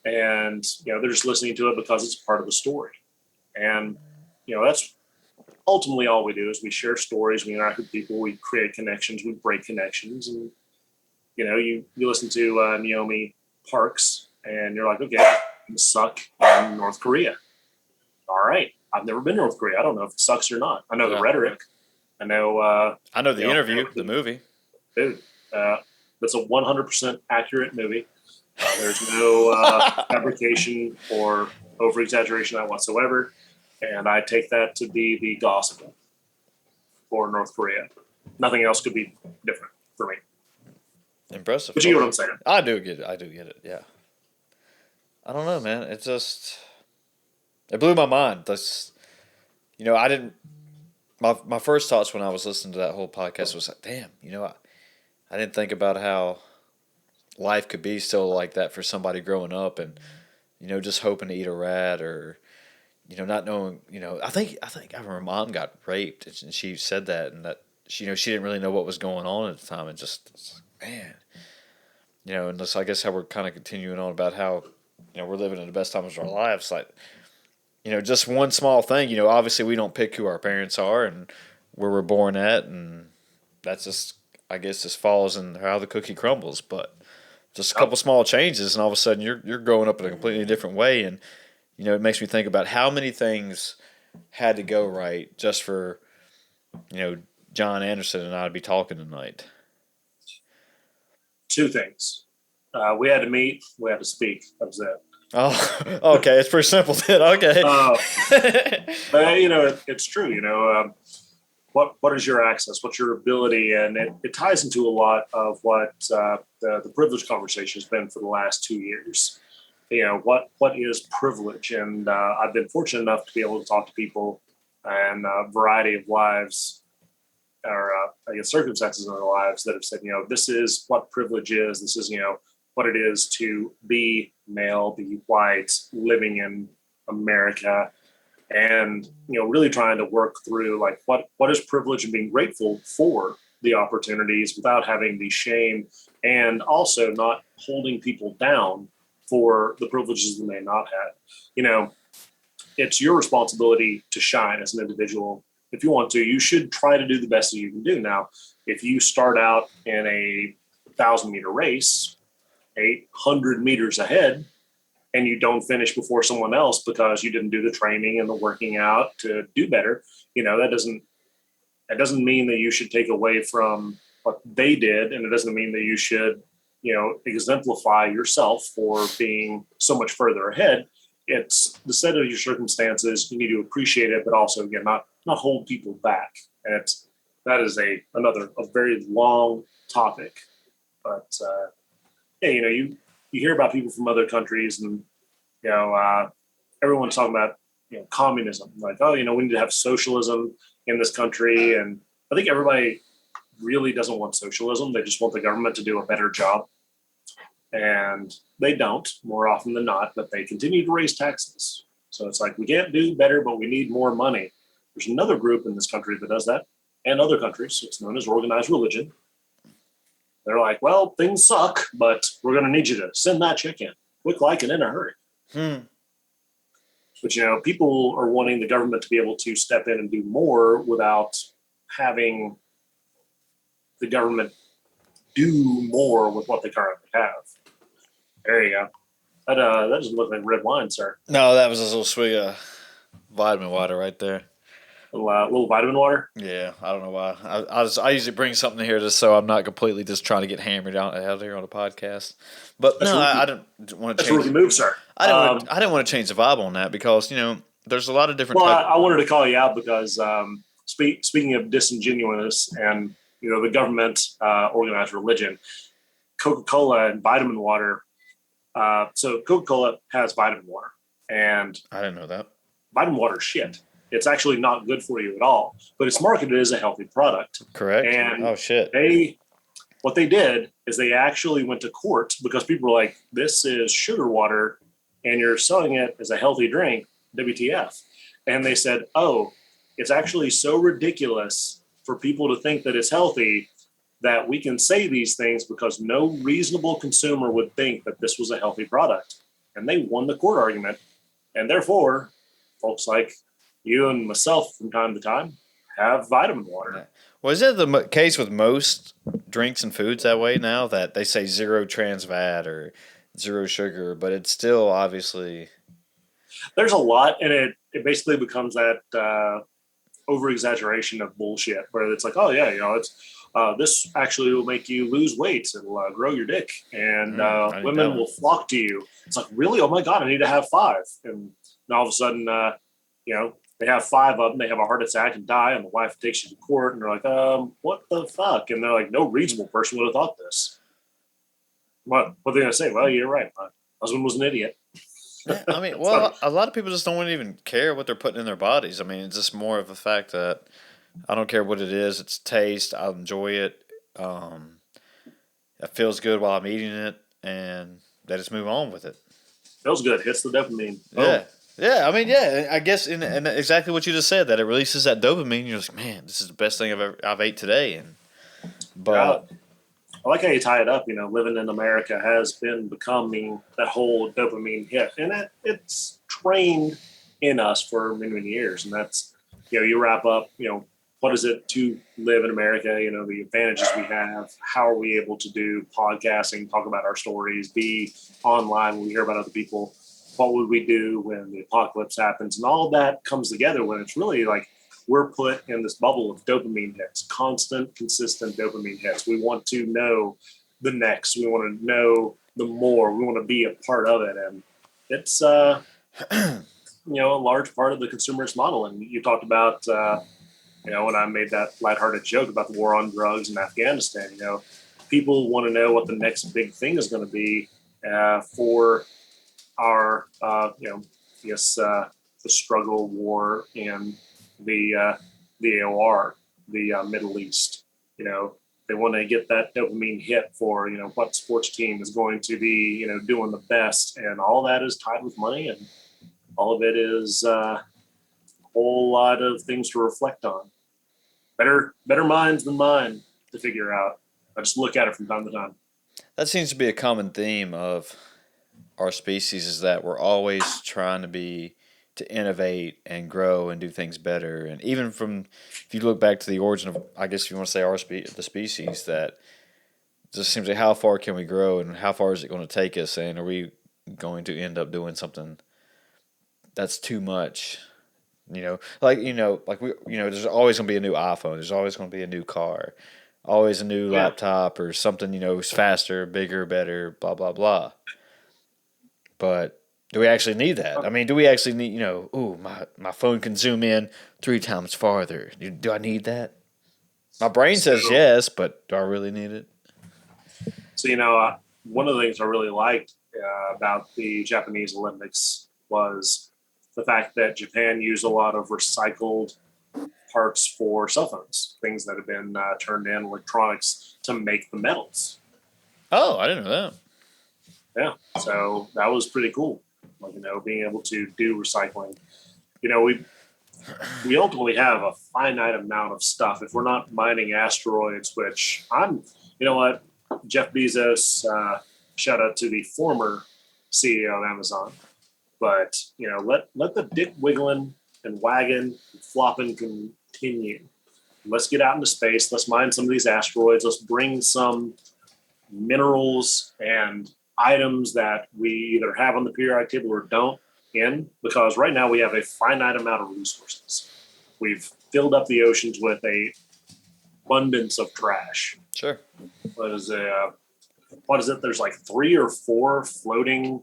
and they're just listening to it because it's part of the story. And that's ultimately all we do is we share stories, we interact with people, we create connections, we break connections, and you listen to Neomi Parks, and you're like, okay, you suck in North Korea. All right. I've never been to North Korea. I don't know if it sucks or not. I know the rhetoric. I know. I know the interview, the movie. Dude, that's a 100% accurate movie. There's no fabrication or over exaggeration on whatsoever, and I take that to be the gospel for North Korea. Nothing else could be different for me. Impressive. But you know what I'm saying? I do get it. Yeah. I don't know, man. It blew my mind. I didn't. My first thoughts when I was listening to that whole podcast was like, damn, I didn't think about how life could be still like that for somebody growing up and, just hoping to eat a rat or, not knowing, I think her mom got raped and she said that and that, she didn't really know what was going on at the time and just, man, and this, I guess how we're kind of continuing on about how, we're living in the best times of our lives, like, just one small thing, obviously we don't pick who our parents are and where we're born at, and that's just, I guess, just falls in how the cookie crumbles. But just a couple small changes, and all of a sudden you're growing up in a completely different way, and it makes me think about how many things had to go right just for John Anderson and I to be talking tonight. 2 things. We had to meet. We had to speak. That was it. Oh, okay. It's pretty simple then. Okay. But it's true. What is your access? What's your ability? And it ties into a lot of what the privilege conversation has been for the last 2 years. What is privilege? And I've been fortunate enough to be able to talk to people and a variety of lives or I guess circumstances in their lives that have said, this is what privilege is. This is, what it is to be male, be white, living in America, and really trying to work through like what is privilege and being grateful for the opportunities without having the shame and also not holding people down for the privileges they may not have. It's your responsibility to shine as an individual. If you want to, you should try to do the best that you can do. Now, if you start out in a 1,000-meter race, 800 meters ahead, and you don't finish before someone else because you didn't do the training and the working out to do better, that doesn't mean that you should take away from what they did, and it doesn't mean that you should, exemplify yourself for being so much further ahead. It's the set of your circumstances. You need to appreciate it, but also again, not hold people back. And that is a very long topic, but you hear about people from other countries, and everyone's talking about communism, like, oh, we need to have socialism in this country, and I think everybody really doesn't want socialism. They just want the government to do a better job, and they don't more often than not, but they continue to raise taxes. So it's like, we can't do better, but we need more money. There's another group in this country that does that, and other countries. It's known as organized religion. They're like, well, things suck, but we're going to need you to send that check in quick, like, and in a hurry. But, people are wanting the government to be able to step in and do more without having the government do more with what they currently have. There you go. That doesn't look like red wine, sir. No, that was a little swig of vitamin water right there. Little vitamin water. Yeah, I don't know why. I usually bring something here just so I'm not completely just trying to get hammered out here on the podcast. But no, I don't want to change. That's a rookie move, sir. I didn't want to change the vibe on that because there's a lot of different. Well, I wanted to call you out because speaking of disingenuous and the government organized religion, Coca-Cola and vitamin water. So Coca-Cola has vitamin water, and I didn't know that. Vitamin water is shit. It's actually not good for you at all, but it's marketed as a healthy product. Correct. And oh shit. What they did is they actually went to court because people were like, "This is sugar water, and you're selling it as a healthy drink. WTF?" And they said, "Oh, it's actually so ridiculous for people to think that it's healthy that we can say these things because no reasonable consumer would think that this was a healthy product." And they won the court argument, and therefore, folks like you and myself from time to time have vitamin water. Well, is that the case with most drinks and foods that way now, that they say zero trans fat or zero sugar, but it's still obviously... There's a lot, and it basically becomes that over-exaggeration of bullshit where it's like, oh yeah, it's this actually will make you lose weight. It'll grow your dick, and women will flock to you. It's like, really? Oh my God, I need to have 5. And all of a sudden, they have 5 of them. They have a heart attack and die, and the wife takes you to court, and they're like, what the fuck? And they're like, no reasonable person would have thought this. What are they going to say? Well, you're right. My husband was an idiot. Yeah, I mean, well, a lot of people just don't even care what they're putting in their bodies. I mean, it's just more of a fact that I don't care what it is. It's taste. I'll enjoy it. It feels good while I'm eating it, and they just move on with it. Feels good. Hits the dopamine. Yeah. Yeah, I mean, I guess and exactly what you just said, that it releases that dopamine. You're just like, man, this is the best thing I've ate today. But I like how you tie it up. Living in America has been becoming that whole dopamine hit, and it's trained in us for many, many years. And that's, you wrap up, what is it to live in America? The advantages we have. How are we able to do podcasting, talk about our stories, be online when we hear about other people? What would we do when the apocalypse happens? And all of that comes together when it's really like we're put in this bubble of dopamine hits, constant, consistent dopamine hits. We want to know the next. We want to know the more. We want to be a part of it. And it's, a large part of the consumerist model. And you talked about, when I made that lighthearted joke about the war on drugs in Afghanistan, people want to know what the next big thing is going to be for our, the struggle, war, and the AOR, the Middle East. They want to get that dopamine hit for, what sports team is going to be, doing the best. And all that is tied with money, and all of it is a whole lot of things to reflect on. Better minds than mine to figure out. I just look at it from time to time. That seems to be a common theme of our species, is that we're always trying to innovate and grow and do things better. And even if you look back to the origin of, I guess if you want to say the species, that just seems like how far can we grow and how far is it going to take us, and are we going to end up doing something that's too much? There's always going to be a new iPhone. There's always going to be a new car, always a new laptop or something, is faster, bigger, better, blah, blah, blah. But do we actually need that? I mean, do we actually need, my phone can zoom in 3 times farther. Do I need that? My brain says yes, but do I really need it? So, one of the things I really liked about the Japanese Olympics was the fact that Japan used a lot of recycled parts for cell phones, things that have been turned in, electronics, to make the medals. Oh, I didn't know that. Yeah, so that was pretty cool. Being able to do recycling. We ultimately have a finite amount of stuff. If we're not mining asteroids, which I'm, Jeff Bezos, shout out to the former CEO of Amazon. But let the dick wiggling and wagging and flopping continue. Let's get out into space. Let's mine some of these asteroids. Let's bring some minerals and items that we either have on the periodic table or don't in, because right now we have a finite amount of resources. We've filled up the oceans with a abundance of trash. Sure. What is it? There's like 3 or 4 floating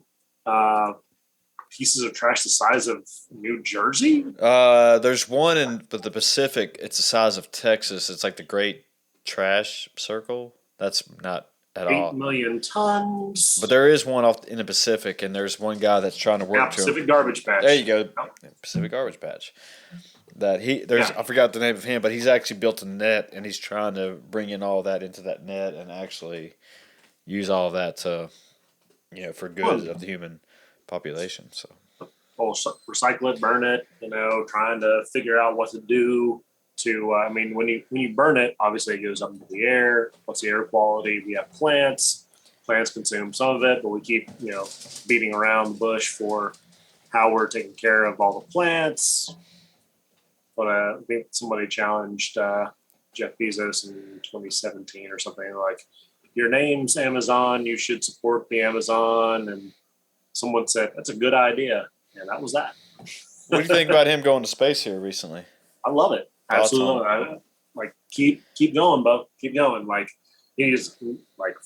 pieces of trash the size of New Jersey. There's one in the Pacific. It's the size of Texas. It's like the Great Trash Circle. That's not at 8 all. million tons. But there is one off in the Pacific, and there's one guy that's trying to work to Pacific Garbage Patch. There you go, Pacific Garbage Patch. I forgot the name of him, but he's actually built a net, and he's trying to bring in all that into that net and actually use all of that to, for good of the human population. So, recycle it, burn it. Trying to figure out what to do to. When you burn it, obviously it goes up into the air. What's the air quality? We have plants. Plants consume some of it, but we keep beating around the bush for how we're taking care of all the plants. But I think somebody challenged Jeff Bezos in 2017 or something like, "Your name's Amazon. You should support the Amazon." And someone said, "That's a good idea," and that was that. What do you think about him going to space here recently? I love it. Absolutely. Keep going, Bo. Keep going. Like, he's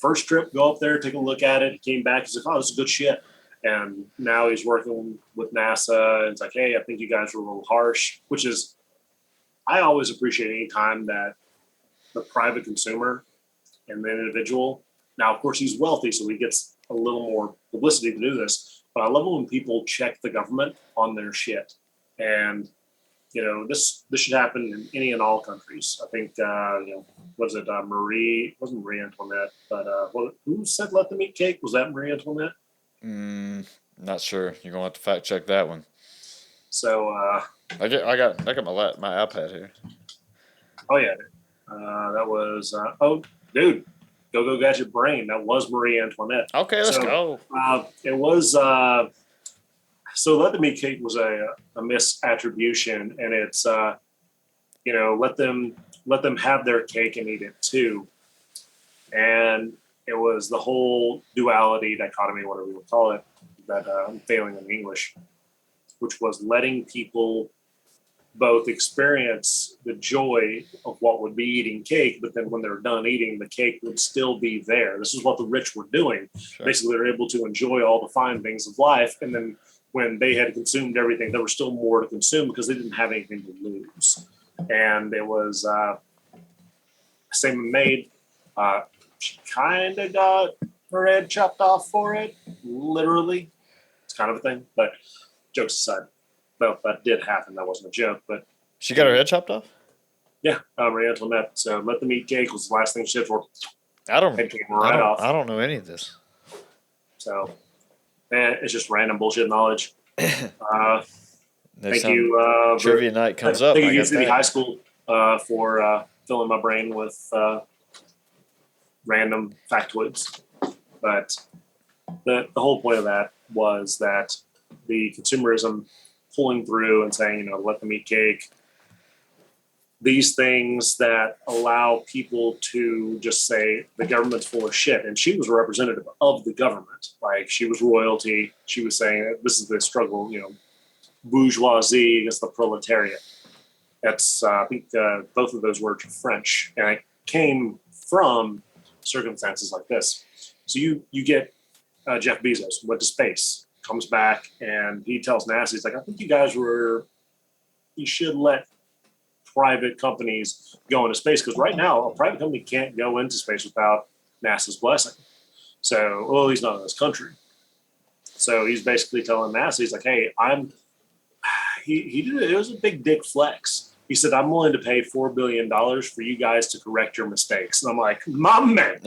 first trip, go up there, take a look at it. He came back. He's like, "Oh, this is good shit." And now he's working with NASA. And it's like, "Hey, I think you guys were a little harsh," which is, I always appreciate any time that the private consumer and the individual. Now, of course, he's wealthy, so he gets a little more publicity to do this. But I love it when people check the government on their shit. And, this should happen in any and all countries. I think, was it Marie? Wasn't Marie Antoinette, but who said let them eat cake? Was that Marie Antoinette? Not sure. You're gonna have to fact check that one. So I got my iPad here. Oh yeah, that was dude, go gadget brain. That was Marie Antoinette. Okay, let's go. It was so let them eat cake was a misattribution, and it's let them have their cake and eat it too, and it was the whole duality, dichotomy, whatever you would call it, that I'm failing in English, which was letting people both experience the joy of what would be eating cake, but then when they're done eating, the cake would still be there. This is what the rich were doing. Sure. Basically, they're able to enjoy all the fine things of life, and then when they had consumed everything, there was still more to consume because they didn't have anything to lose. And it was same maid. She kind of got her head chopped off for it, literally. It's kind of a thing, but jokes aside. Well, that did happen. That wasn't a joke, but She got her head chopped off? yeah, Marie Antoinette. So let them eat cake was the last thing she did for. I don't know any of this. So, it's just random bullshit knowledge. Thank you. Trivia night comes up. Thank you, City High School, for filling my brain with random factoids. But the whole point of that was that the consumerism pulling through and saying, let them eat cake. These things that allow people to just say the government's full of shit. And she was a representative of the government. Like, she was royalty. She was saying this is the struggle, bourgeoisie against the proletariat. That's, I think, both of those words are French. And it came from circumstances like this. So you get Jeff Bezos, went to space, comes back, and he tells NASA, he's like, I think you should let private companies go into space, because right now a private company can't go into space without NASA's blessing. So, well, he's not in this country. So he's basically telling NASA, he's like, hey, he did it. It was a big dick flex. He said, I'm willing to pay $4 billion for you guys to correct your mistakes. And I'm like, my man.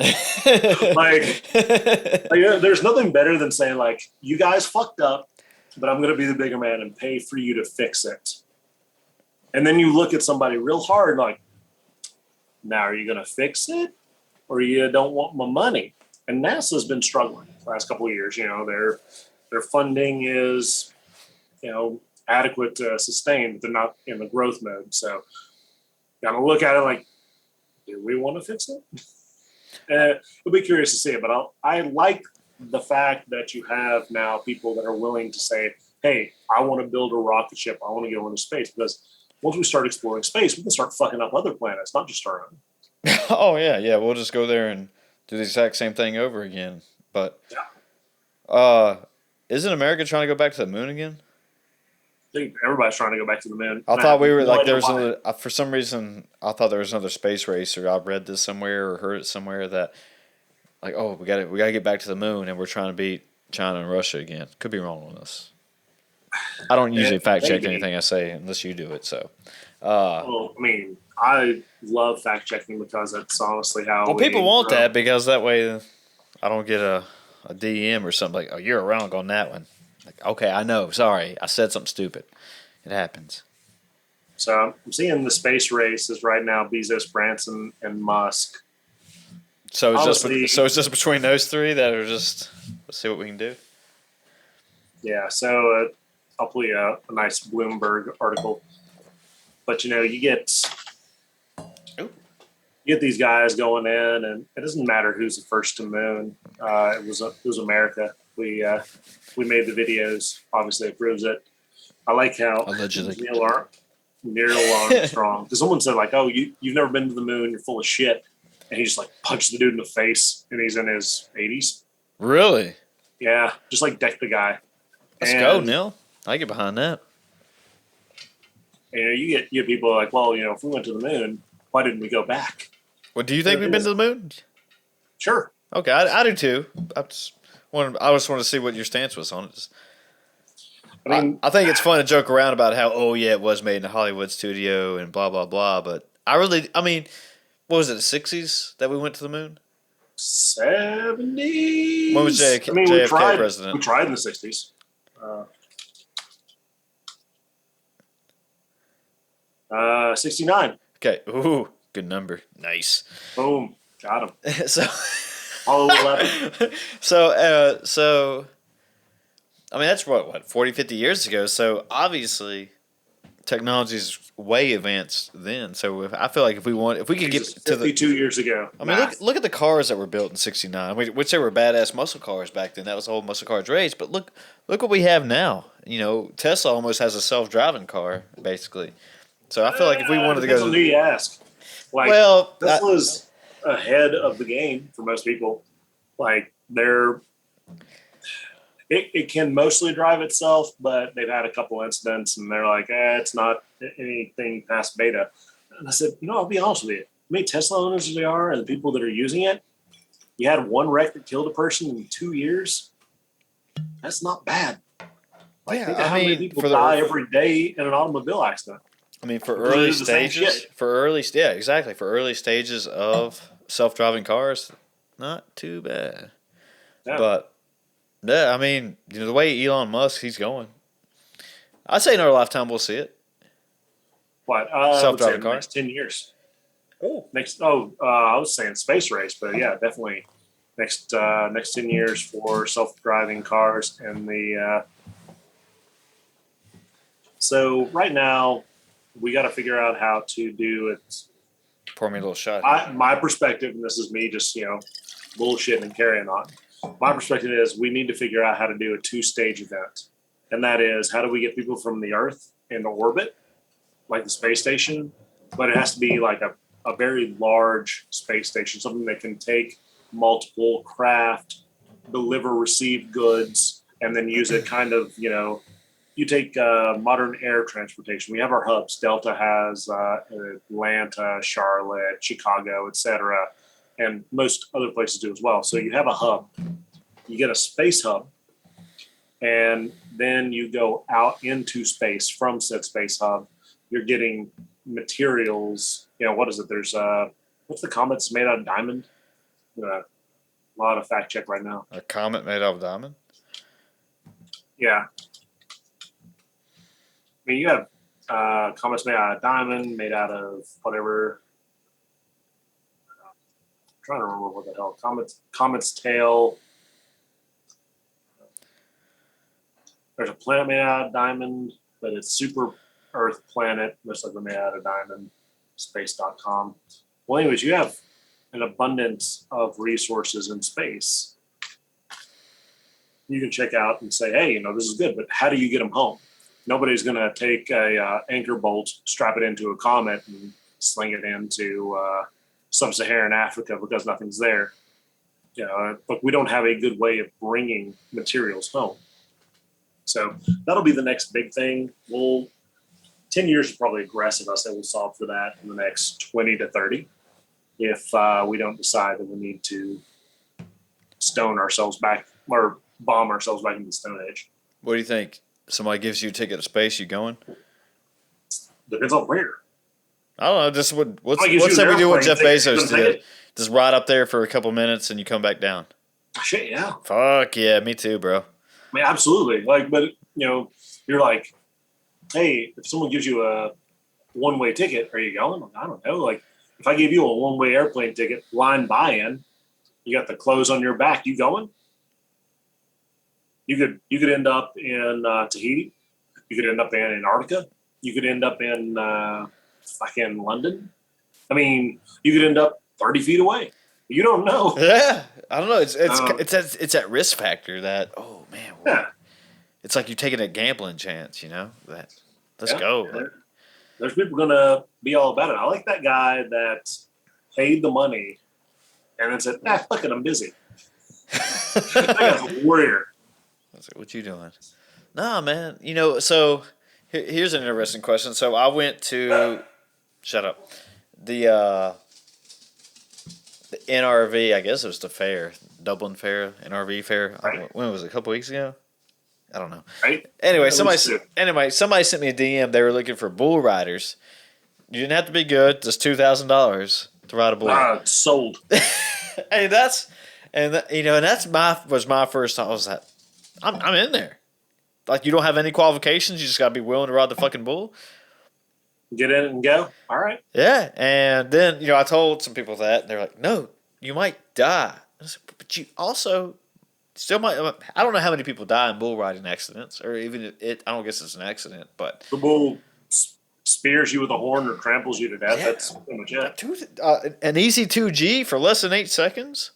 There's nothing better than saying, like, you guys fucked up, but I'm going to be the bigger man and pay for you to fix it. And then you look at somebody real hard, like, now are you going to fix it? or you don't want my money. And NASA's been struggling the last couple of years. Their funding is, adequate to sustain, but they're not in the growth mode. So, got to look at it like, do we want to fix it? I'll be curious to see it, but I like the fact that you have now people that are willing to say, hey, I want to build a rocket ship. I want to go into space, because once we start exploring space, we can start fucking up other planets, not just our own. Oh yeah. We'll just go there and do the exact same thing over again. But isn't America trying to go back to the moon again? I think everybody's trying to go back to the moon. I thought we were no like idea there was why. another. For some reason, I thought there was another space race, or I read this somewhere or heard it somewhere that, like, oh, we got to get back to the moon, and we're trying to beat China and Russia again. Could be wrong on this. I don't usually fact check anything I say unless you do it. So, Well, I mean, I love fact checking because that's honestly how. well, we people want grow. that because that way I don't get a DM or something like, oh, you're wrong on that one. Like, okay, I know. Sorry, I said something stupid. It happens. So I'm seeing the space race is right now Bezos, Branson, and Musk. So Honestly- it's just between those three that are just, let's see what we can do. Yeah, so I'll pull you a nice Bloomberg article. But you get these guys going in, and it doesn't matter who's the first to moon. It was America. We made the videos. Obviously, it proves it. I like how Allegedly. Neil Armstrong. Because someone said like, "Oh, you've never been to the moon. You're full of shit." And he just like punched the dude in the face, and he's in his 80s. Really? Yeah, just like decked the guy. Let's go, Neil. I get behind that. You get people like, well, if we went to the moon, why didn't we go back? Well, do you think we've been to the moon? Sure. Okay, I do too. I just want to see what your stance was on it. I mean, I think it's fun to joke around about how, oh yeah, it was made in a Hollywood studio and blah blah blah. But I mean, what was it, the 60s that we went to the moon? 70s. When was JFK we tried. president? We tried in the 60s. 69. Okay, ooh, good number, nice. Boom, got him. So, Apollo 11. so, I mean, that's what 40, 50 years ago. So obviously, technology's way advanced then. So I feel like if we could get to the 52 years ago. I mean, look at the cars that were built in '69. I mean, which they were badass muscle cars back then. That was the whole muscle cars race. But look what we have now. Tesla almost has a self-driving car, basically. So I feel like if we wanted to depends go, on who you ask. Like, well, Tesla's ahead of the game for most people. Like it can mostly drive itself, but they've had a couple incidents, and they're like, it's not anything past beta. And I said, I'll be honest with you. How many Tesla owners there are, and the people that are using it, you had one wreck that killed a person in 2 years. That's not bad. Like, think of how many people die every day in an automobile accident. I mean, for early stages, for early stages of self-driving cars, not too bad. Yeah. But yeah, I mean, the way Elon Musk he's going, I'd say in our lifetime we'll see it. What self-driving car? Next 10 years. Oh, I was saying space race, but yeah, definitely next 10 years for self-driving cars and the. So right now, we got to figure out how to do it. Pour me a little shot. My perspective, and this is me just bullshitting and carrying on. My perspective is we need to figure out how to do a 2-stage event, and that is how do we get people from the Earth into orbit, like the space station, but it has to be like a very large space station, something that can take multiple craft, deliver, receive goods, and then use it kind of you take modern air transportation. We have our hubs. Delta has Atlanta, Charlotte, Chicago, etc., and most other places do as well. So you have a hub. You get a space hub, and then you go out into space from said space hub. You're getting materials. What is it? There's what's the comet that's made out of diamond? A lot of fact check right now. A comet made out of diamond? Yeah. I mean, you have comets made out of diamond, made out of whatever. trying to remember what the hell. Comet's tail. There's a planet made out of diamond, but it's super Earth planet, most likely made out of diamond. Space.com. Well, anyways, you have an abundance of resources in space. You can check out and say, hey, this is good, but how do you get them home? Nobody's going to take a anchor bolt, strap it into a comet, and sling it into sub-Saharan Africa because nothing's there. But we don't have a good way of bringing materials home. So that'll be the next big thing. 10 years is probably aggressive. I say we'll solve for that in the next 20 to 30 if we don't decide that we need to stone ourselves back or bomb ourselves back into the Stone Age. What do you think? Somebody gives you a ticket to space, you going? Depends on where. I don't know. Just what's say we do what Jeff Bezos did? Just ride up there for a couple minutes and you come back down. Shit, yeah. Fuck yeah, me too, bro. I mean, absolutely. But you're like, hey, if someone gives you a one-way ticket, are you going? I don't know. Like, if I gave you a one-way airplane ticket, line buy-in, you got the clothes on your back, you going? You could end up in Tahiti. You could end up in Antarctica. You could end up in fucking London. I mean, you could end up 30 feet away. You don't know. Yeah, I don't know. It's that risk factor that yeah. It's like you're taking a gambling chance, that let's go. There's people gonna be all about it. I like that guy that paid the money and then said, fuck it, I'm busy. That guy's a warrior. I was like, what you doing? Nah, man. So here's an interesting question. So I went to shut up. The NRV, I guess it was the fair, Dublin Fair, NRV Fair. Right. When was it? A couple weeks ago? I don't know. Right. Anyway, somebody sent me a DM. They were looking for bull riders. You didn't have to be good. Just $2,000 to ride a bull. Sold. Hey, that's my first thought was that I'm in there. Like, you don't have any qualifications. You just got to be willing to ride the fucking bull. Get in and go. All right. Yeah, and then I told some people that and they're like, "No, you might die." I said, but you also still might. I don't know how many people die in bull riding accidents, or even I don't guess it's an accident, but the bull spears you with a horn or tramples you to death. Yeah. That's pretty much it. An easy 2G for less than 8 seconds.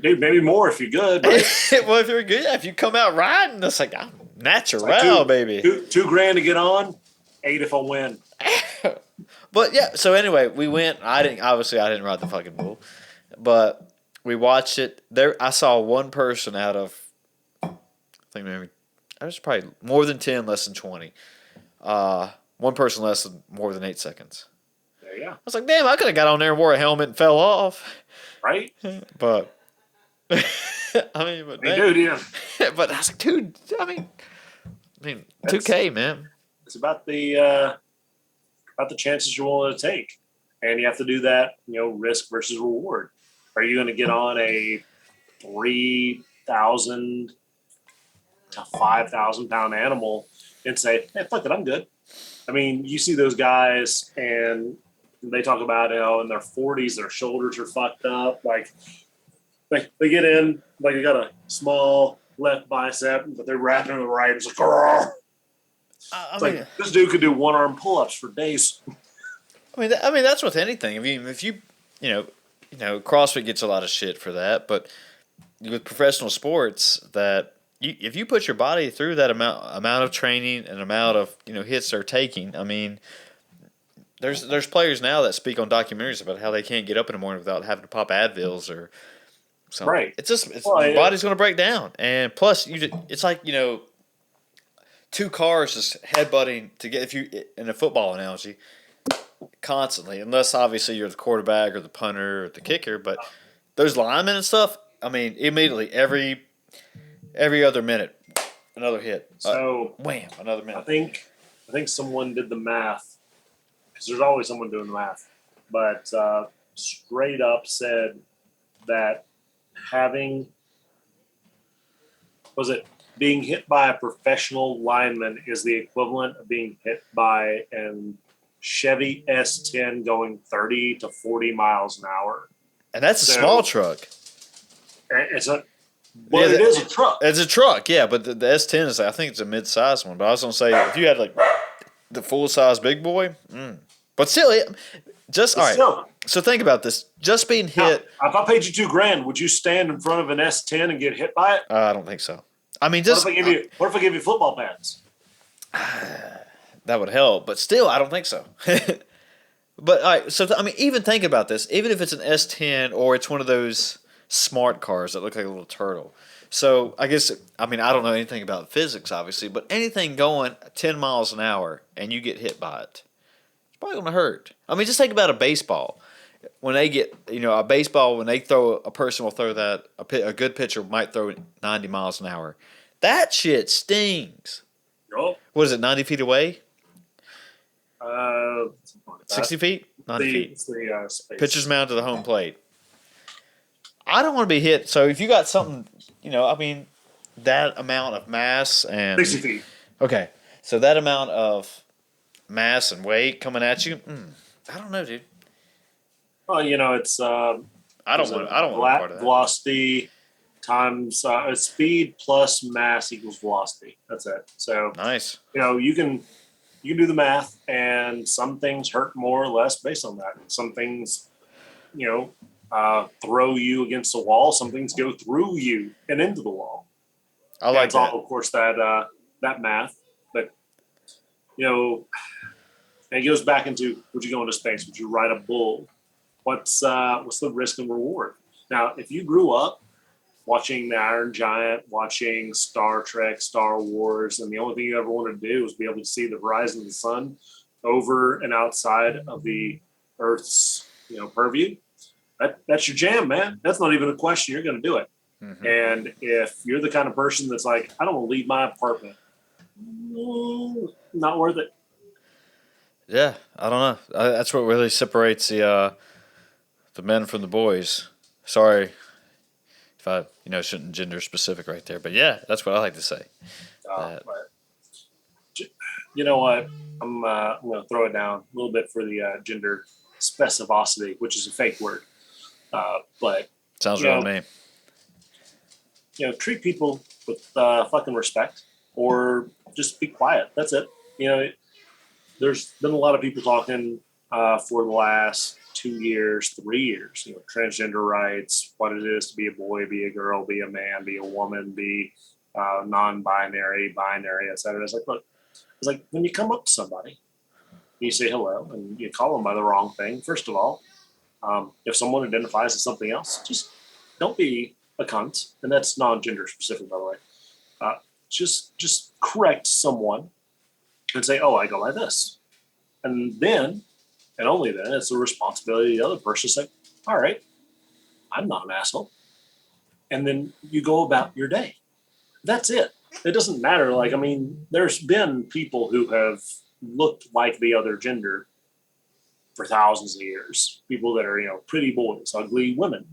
Dude, maybe more if you're good. Well, if you're good, if you come out riding, it's like natural, like baby. $2,000 to get on, 8 if I win. But yeah, so anyway, we went. I didn't ride the fucking bull, but we watched it. There, I saw one person out of, I think maybe, I was probably more than 10, less than 20. One person more than 8 seconds. There you go. I was like, damn, I could have got on there and wore a helmet and fell off. Right? But dude, yeah. But I was like, dude, I mean, 2K, man. It's about the chances you're willing to take, and you have to do that. Risk versus reward. Are you going to get on a 3,000 to 5,000 pound animal and say, "Hey, fuck it, I'm good"? I mean, you see those guys, and they talk about in their 40s, their shoulders are fucked up. Like they get in, like they got a small left bicep, but they're wrapping in the right. It's like, like this dude could do one arm pull ups for days. I mean, that's with anything. If you CrossFit gets a lot of shit for that, but with professional sports, that if you put your body through that amount of training and amount of hits they're taking, I mean, there's players now that speak on documentaries about how they can't get up in the morning without having to pop Advils or something. Right. Your body's going to break down, and plus it's like two cars just headbutting to get, if you in a football analogy, constantly, unless obviously you're the quarterback or the punter or the kicker, but those linemen and stuff, I mean, immediately every other minute, another hit. So wham, another minute. I think someone did the math, because there's always someone doing the math, but straight up said that being hit by a professional lineman is the equivalent of being hit by an Chevy S10 going 30 to 40 miles an hour. And that's a So- small truck. It's a, Yeah, it is a truck. It's a truck, yeah, but the S10 is, I think it's a mid-sized one. But I was going to say, if you had like the full-size big boy, but still, all right. Still, So think about this. Just being now, hit, if I paid you $2,000, would you stand in front of an S10 and get hit by it? I don't think so. I mean, What just if I give you football pads? that would help, but still, I don't think so. But all right, so I mean, even think about this. Even if it's an S10 or it's one of those smart cars that look like a little turtle. So I guess I mean I don't know anything about physics, obviously, but anything going 10 miles an hour and you get hit by it, it's probably gonna hurt. I mean, just think about a baseball. When they get a baseball, when they throw a person will throw that a good pitcher might throw 90 miles an hour. That shit stings. Oh, What is it? 90 feet away? something like that. 60 feet? 90 feet. It's the space. Pitcher's mound to the home plate. I don't want to be hit. So if you got something, I mean, that amount of mass and 60 feet. okay, so that amount of mass and weight coming at you, I don't know, dude. Well, it's I don't want part of that. velocity times speed plus mass equals velocity. That's it. So Nice. you can do the math, and some things hurt more or less based on that. Some things, throw you against the wall. Some things go through you and into the wall. I like It's that. all, of course, that math. But it goes back into: would you go into space? Would you ride a bull? What's the risk and reward? Now, if you grew up watching the Iron Giant, watching Star Trek, Star Wars, and the only thing you ever wanted to do was be able to see the horizon of the sun over and outside of the Earth's purview, that's your jam, man. That's not even a question. You're going to do it. Mm-hmm. And if you're the kind of person that's like, I don't want to leave my apartment, not worth it. Yeah, I don't know. That's what really separates the men from the boys. Sorry if I shouldn't gender specific right there, but yeah, that's what I like to say. But you know what? I'm going to throw it down a little bit for the gender specificity, which is a fake word. But Sounds real to me. treat people with fucking respect, or just be quiet. That's it. There's been a lot of people talking for the last 2 years, 3 years, transgender rights, what it is to be a boy, be a girl, be a man, be a woman, be non-binary, binary, etc. It's like when you come up to somebody, you say hello and you call them by the wrong thing. First of all, if someone identifies as something else, just don't be a cunt. And that's non-gender specific, by the way. Just correct someone and say, oh, I go like this. And then, and only then, it's the responsibility of the other person to say, all right, I'm not an asshole. And then you go about your day. That's it. It doesn't matter. There's been people who have looked like the other gender for thousands of years. People that are, pretty boys, ugly women.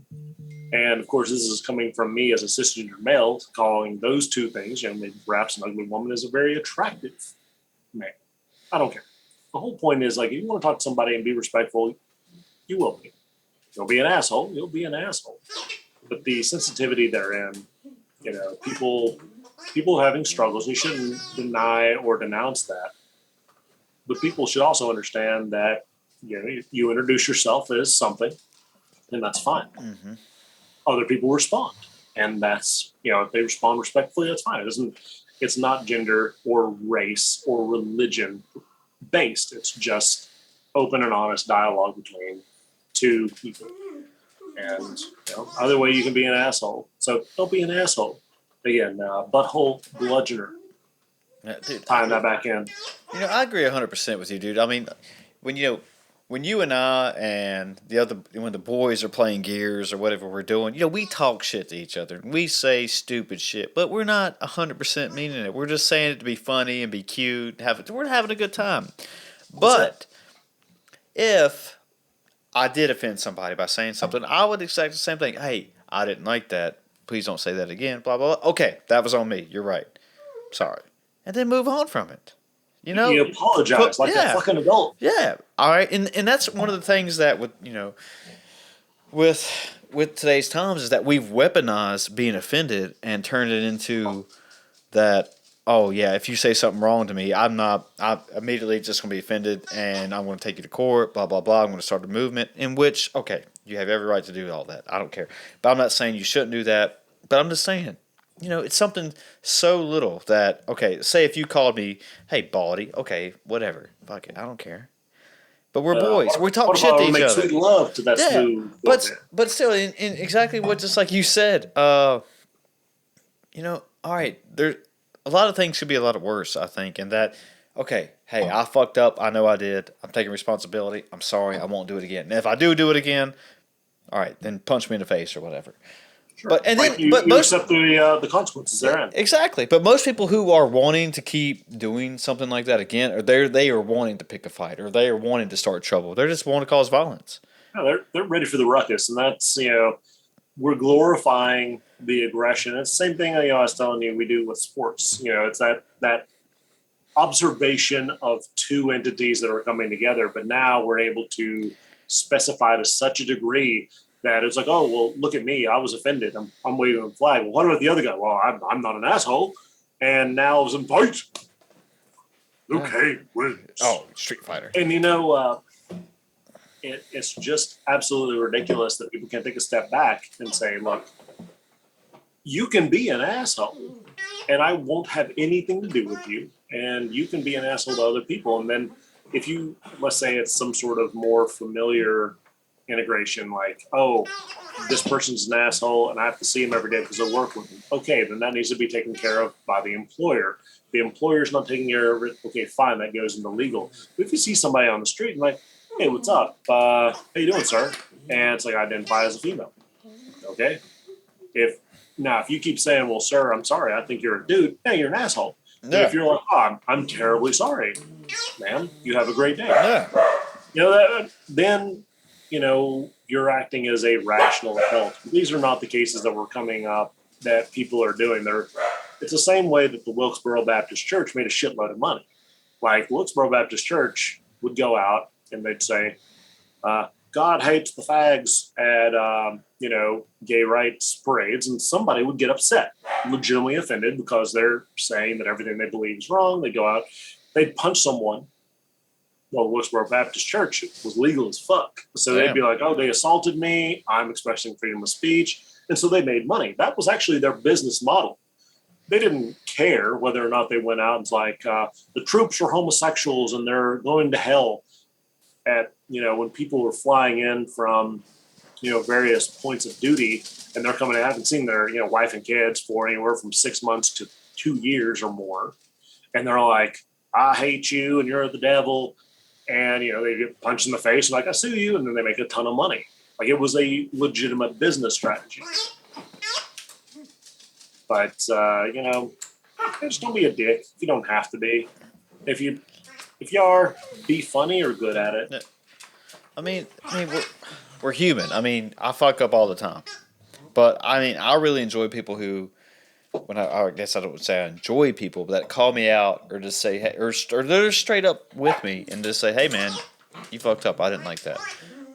And of course, this is coming from me as a cisgender male, calling those two things, maybe perhaps an ugly woman is a very attractive man. I don't care. The whole point is, if you want to talk to somebody and be respectful, you will be. You'll be an asshole. You'll be an asshole. But the sensitivity therein, people having struggles, you shouldn't deny or denounce that. But people should also understand that, you introduce yourself as something, and that's fine. Mm-hmm. Other people respond, and that's, if they respond respectfully, that's fine. It's not gender or race or religion based. It's just open and honest dialogue between two people. And either way, you can be an asshole. So don't be an asshole. Again, butthole bludgeoner. Yeah, dude, Tying that back in. I agree 100% with you, dude. I mean, when you and I and when the boys are playing Gears or whatever we're doing, we talk shit to each other. We say stupid shit, but we're not 100% meaning it. We're just saying it to be funny and be cute. We're having a good time. But if I did offend somebody by saying something, I would expect the same thing. Hey, I didn't like that. Please don't say that again. Blah, blah, blah. Okay, that was on me. You're right. Sorry. And then move on from it. You apologize like a fucking adult. Yeah. All right. And that's one of the things that with, with today's times is that we've weaponized being offended and turned it into that. Oh yeah, if you say something wrong to me, I'm immediately just going to be offended, and I'm going to take you to court. Blah blah blah. I'm going to start a movement in which, okay, you have every right to do all that. I don't care, but I'm not saying you shouldn't do that. But I'm just saying, it's something so little that, okay, say if you called me, hey baldy, okay, whatever, fuck it, I don't care. But we're boys. We talk What if shit I to were to each make other. sweet love to that Yeah, smooth woman? but still, in exactly what just like you said, all right, there a lot of things could be a lot worse, I think, and that okay, hey, I fucked up, I know I did. I'm taking responsibility. I'm sorry, I won't do it again. And if I do it again, all right, then punch me in the face or whatever. Sure. But and Like then but you most accept the consequences therein. exactly. But most people who are wanting to keep doing something like that again, or they are wanting to pick a fight, or they are wanting to start trouble. They're just wanting to cause violence. No, they're ready for the ruckus, and that's we're glorifying the aggression. It's the same thing I was telling you we do with sports. It's that observation of two entities that are coming together, but now we're able to specify to such a degree that it's like, oh well, look at me, I was offended. I'm waving a flag. Well, what about the other guy? Well, I'm not an asshole, and now it's in fight. Okay, wins. Oh, Street Fighter. And it's just absolutely ridiculous that people can take a step back and say, look, you can be an asshole and I won't have anything to do with you. And you can be an asshole to other people. And then if you, let's say it's some sort of more familiar integration, like, oh, this person's an asshole and I have to see him every day because I work with him. Okay, then that needs to be taken care of by the employer. The employer's not taking care of it. Okay, fine, that goes into legal. But if you see somebody on the street and like, hey, what's up? How you doing, sir? And it's like, I identify as a female. Okay. If you keep saying, well, sir, I'm sorry, I think you're a dude. Hey, you're an asshole. Yeah. If you're like, oh, I'm terribly sorry, ma'am, you have a great day. Yeah. Then you're acting as a rational adult. These are not the cases that were coming up that people are doing. It's the same way that the Wilkesboro Baptist Church made a shitload of money. Like Wilkesboro Baptist Church would go out and they'd say, God hates the fags at, gay rights parades. And somebody would get upset, legitimately offended because they're saying that everything they believe is wrong. They go out, they'd punch someone. Well, the Wilkesboro Baptist Church was legal as fuck. So they'd be like, oh, they assaulted me. I'm expressing freedom of speech. And so they made money. That was actually their business model. They didn't care whether or not they went out and was like, the troops are homosexuals and they're going to hell. When people were flying in from, various points of duty and they're coming, I haven't seen their, wife and kids for anywhere from 6 months to 2 years or more. And they're all like, I hate you and you're the devil. And, they get punched in the face and like, I sue you. And then they make a ton of money. Like it was a legitimate business strategy. But, just don't be a dick. If you don't have to be. If you are, be funny or good at it. I mean, we're human. I mean, I fuck up all the time. But, I mean, I really enjoy people who, I guess I don't say I enjoy people, but that call me out or just say, hey, or they're straight up with me and just say, hey, man, you fucked up. I didn't like that.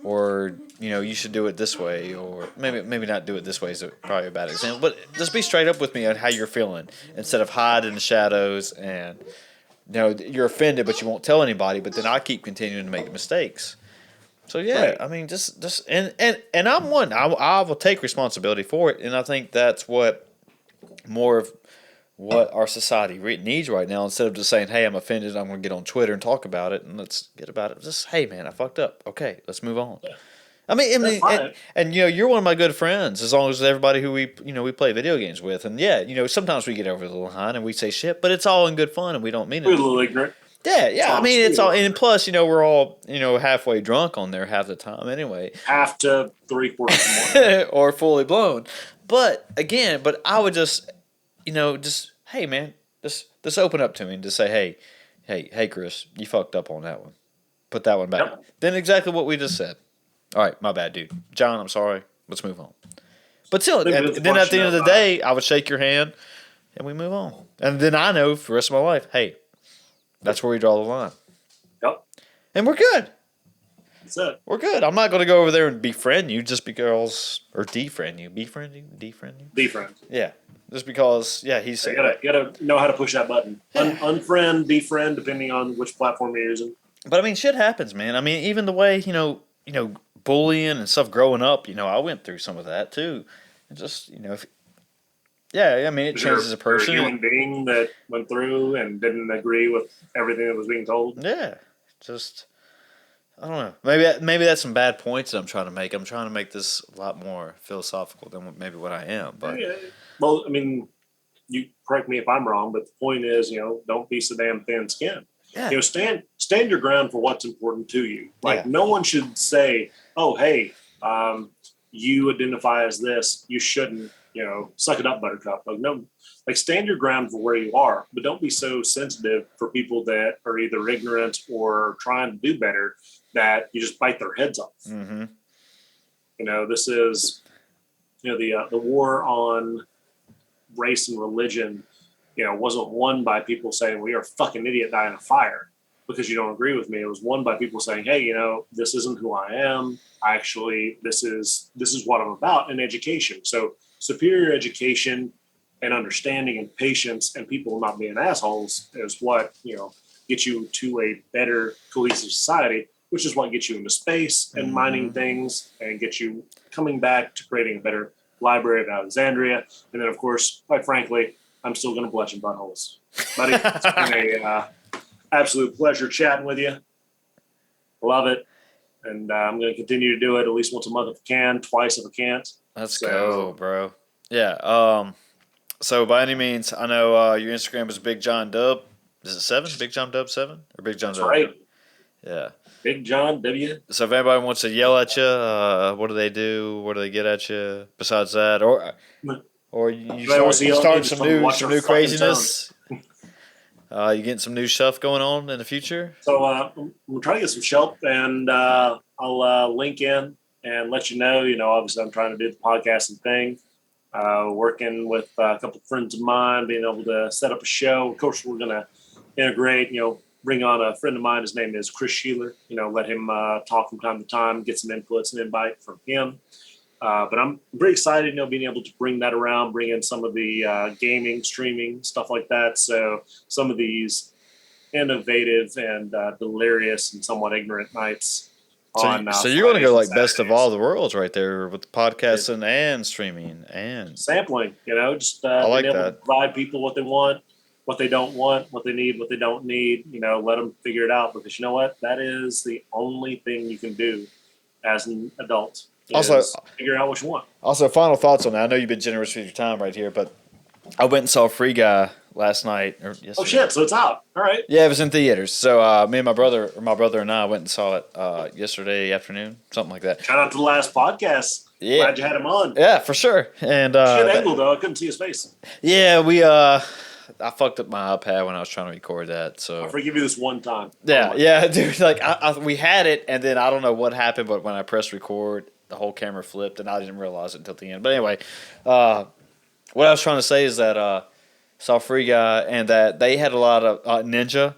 Or, you should do it this way. Or maybe not do it this way is probably a bad example. But just be straight up with me on how you're feeling instead of hide in the shadows and, you're offended, but you won't tell anybody. But then I keep continuing to make mistakes. So yeah, right. I mean, just and I'm one. I will take responsibility for it, and I think that's what more of what our society needs right now. Instead of just saying, "Hey, I'm offended. I'm going to get on Twitter and talk about it, and let's get about it." Just, "Hey, man, I fucked up. Okay, let's move on." Yeah. I mean, and you're one of my good friends. As long as everybody who we play video games with, and yeah, sometimes we get over the line and we say shit, but it's all in good fun, and we don't mean it. We're a little ignorant. Yeah. I mean, it's all, and plus, we're all, halfway drunk on there half the time anyway. Half to 3/4 or fully blown. But again, I would just, hey man, just open up to me and just say, hey, Chris, you fucked up on that one. Put that one back. Yep. Then exactly what we just said. All right, my bad, dude. John, I'm sorry. Let's move on. But still, then at the end of the day, I would shake your hand and we move on. And then I know for the rest of my life, hey, that's where we draw the line. Yep. And we're good. That's it. We're good. I'm not going to go over there and befriend you just because, or defriend you. Defriend you? Defriend. Yeah. Just because, yeah, he's. You gotta know how to push that button. Yeah. Unfriend, defriend, depending on which platform you're using. But I mean, shit happens, man. I mean, even the way, bullying and stuff growing up, I went through some of that too. And just, yeah, I mean, it changes a person. You're a human being that went through and didn't agree with everything that was being told. Yeah. Just. I don't know. Maybe that's some bad points that I'm trying to make. I'm trying to make this a lot more philosophical than maybe what I am. But Yeah. Well, I mean, you correct me if I'm wrong, but the point is, don't be so damn thin-skinned. yeah, Stand your ground for what's important to you. Like Yeah. no one should say, "Oh, hey, you identify as this. You shouldn't." Suck it up, Buttercup. Like no, like stand your ground for where you are, but don't be so sensitive for people that are either ignorant or trying to do better that you just bite their heads off. mm-hmm. This is, the war on race and religion, wasn't won by people saying, well, you're a fucking idiot, die in a fire because you don't agree with me. It was won by people saying, hey, this isn't who I am. Actually, this is what I'm about in education. So superior education and understanding and patience and people not being assholes is what, gets you to a better cohesive society, which is what gets you into space and mining things and gets you coming back to creating a better Library of Alexandria. And then, of course, quite frankly, I'm still going to bludgeon buttholes. Buddy, it's been a absolute pleasure chatting with you. Love it. And I'm going to continue to do it at least once a month if I can, twice if I can't. Let's go, bro. Yeah. So by any means, I know your Instagram is Big John Dub. Is it 7? Big John Dub 7 or Big John That's Dub? right. Yeah. Big John W. So if anybody wants to yell at you, what do they do? What do they get at you besides that? Or you start some new craziness? You getting some new stuff going on in the future? So we're trying to get some shelp, and I'll link in and let you know. Obviously I'm trying to do the podcasting thing. Working with a couple of friends of mine, being able to set up a show. Of course, we're going to integrate, bring on a friend of mine. His name is Chris Shelor. Let him talk from time to time, get some inputs and invite from him. But I'm very excited, being able to bring that around, bring in some of the gaming, streaming, stuff like that. So some of these innovative and delirious and somewhat ignorant nights. So you're going to go like best of all the worlds right there with podcasting and streaming and sampling, just I like being able that. to provide people what they want, what they don't want, what they need, what they don't need, let them figure it out because you know what? That is the only thing you can do as an adult. Also, figure out what you want. Also, final thoughts on that. I know you've been generous with your time right here, but I went and saw Free Guy last night. Oh shit! So it's out. All right. Yeah, it was in theaters. So me and my brother and I went and saw it yesterday afternoon, something like that. Shout out to the last podcast. Yeah, glad you had him on. Yeah, for sure. And shit angle though, I couldn't see his face. Yeah, I fucked up my iPad when I was trying to record that. So I'll forgive you this one time. Yeah, dude. Like we had it, and then I don't know what happened, but when I pressed record, the whole camera flipped, and I didn't realize it until the end. But anyway, what I was trying to say is that saw Free Guy, and that they had a lot of Ninja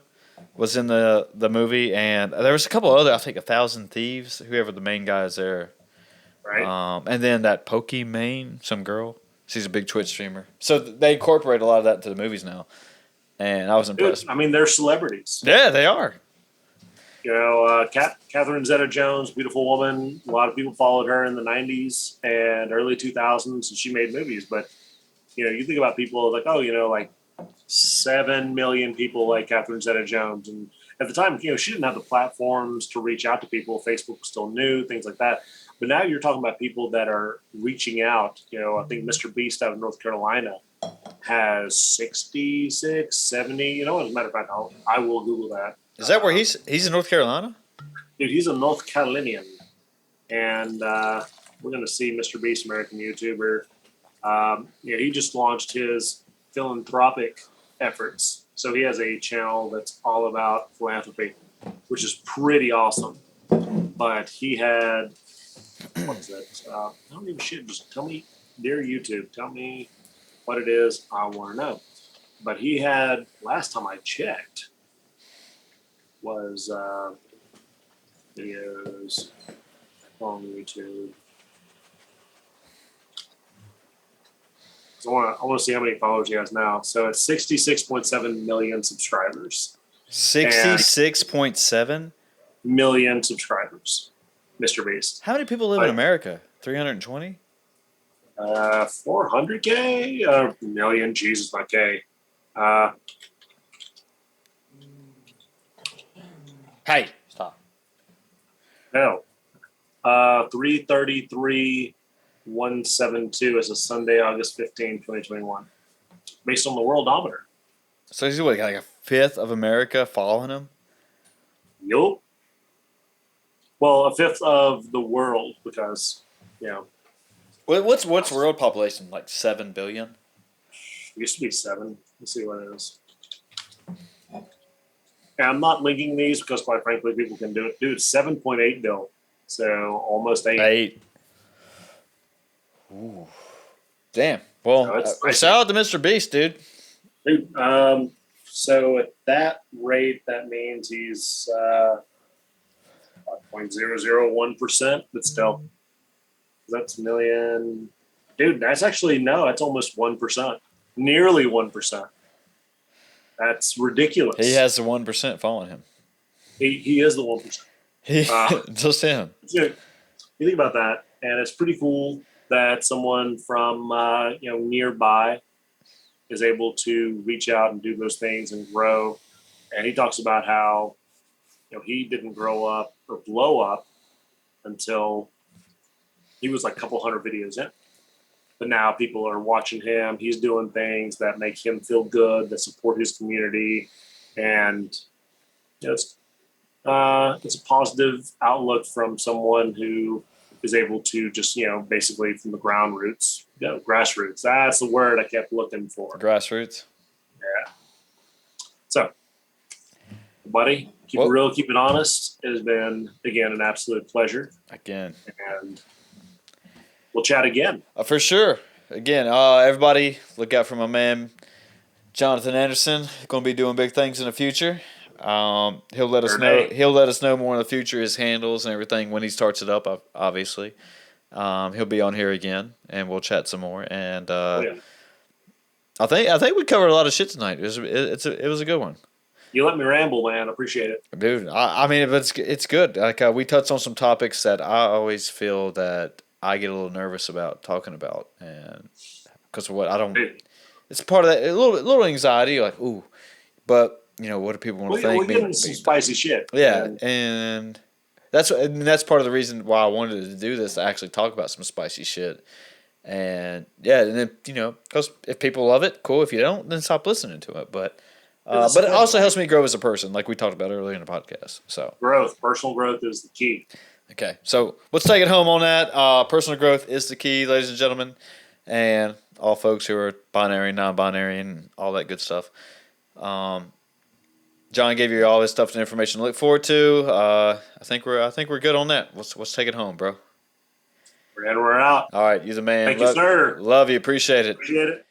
was in the movie, and there was a couple other, I think, 1,000 Thieves, whoever the main guy is there. Right. And then that Pokimane, some girl, she's a big Twitch streamer. So they incorporate a lot of that into the movies now, and I was impressed. Dude, I mean, they're celebrities. Yeah, they are. Catherine Zeta-Jones, beautiful woman. A lot of people followed her in the 90s and early 2000s, and she made movies. But, you think about people like, like 7 million people like Catherine Zeta-Jones. And at the time, she didn't have the platforms to reach out to people. Facebook was still new, things like that. But now you're talking about people that are reaching out. I think Mr. Beast out of North Carolina has 66, 70. As a matter of fact, I will Google that. Is that where he's in North Carolina? Dude, he's a North Carolinian. And we're going to see Mr. Beast, American YouTuber. He just launched his philanthropic efforts. So he has a channel that's all about philanthropy, which is pretty awesome. But he had, what is it? I don't give a shit. Just tell me, dear YouTube, tell me what it is. I want to know. But he had, last time I checked, was videos on YouTube. So I want to see how many followers he has now. So it's 66.7 million subscribers. 66.7 million subscribers, Mr. Beast. How many people live in America? 320? 400K? Million, Jesus, not K. Hey, stop. No. 333,172 is a Sunday, August 15, 2021. Based on the Worldometer. So he's what, like a fifth of America following him? Yup. Well, a fifth of the world because, What's world population? Like 7 billion? It used to be 7. Let's see what it is. And I'm not linking these because, quite frankly, people can do it. Dude, 7.8 bill. So almost 8. 8. Ooh. Damn. Well, shout out to Mr. Beast, dude. Dude, so at that rate, that means he's 0.001%, but still. That's a million. Dude, that's actually, no, that's almost 1%. Nearly 1%. That's ridiculous. He has the 1% following him. He is the 1%. Just him. You think about that, and it's pretty cool that someone from nearby is able to reach out and do those things and grow. And he talks about how he didn't grow up or blow up until he was like a couple hundred videos in. But now people are watching him. He's doing things that make him feel good, that support his community, and it's a positive outlook from someone who is able to just basically from the ground roots, grassroots. That's the word I kept looking for. Grassroots. Yeah. So, buddy, keep it real, keep it honest. It has been again an absolute pleasure. Again. And we'll chat again. For sure. Again, everybody, look out for my man, Jonathan Anderson. Going to be doing big things in the future. He'll let us know. He'll let us know more in the future. His handles and everything when he starts it up. Obviously, he'll be on here again, and we'll chat some more. And I think we covered a lot of shit tonight. It was a good one. You let me ramble, man. I appreciate it, dude. I mean, it's good. Like we touched on some topics that I always feel that I get a little nervous about talking about, and because of what I don't. It's part of that a little anxiety, like ooh, but. What do people want to think? We're getting some spicy shit. Yeah, and that's part of the reason why I wanted to do this, to actually talk about some spicy shit. And yeah, and then because if people love it, cool. If you don't, then stop listening to it. But it also helps me grow as a person, like we talked about earlier in the podcast. So personal growth is the key. Okay, so let's take it home on that. Personal growth is the key, ladies and gentlemen, and all folks who are binary, non-binary, and all that good stuff. John gave you all this stuff and information to look forward to. I think we're good on that. Let's take it home, bro. We're out. All right, you're the man. Thank you, sir. Love you. Appreciate it. Appreciate it.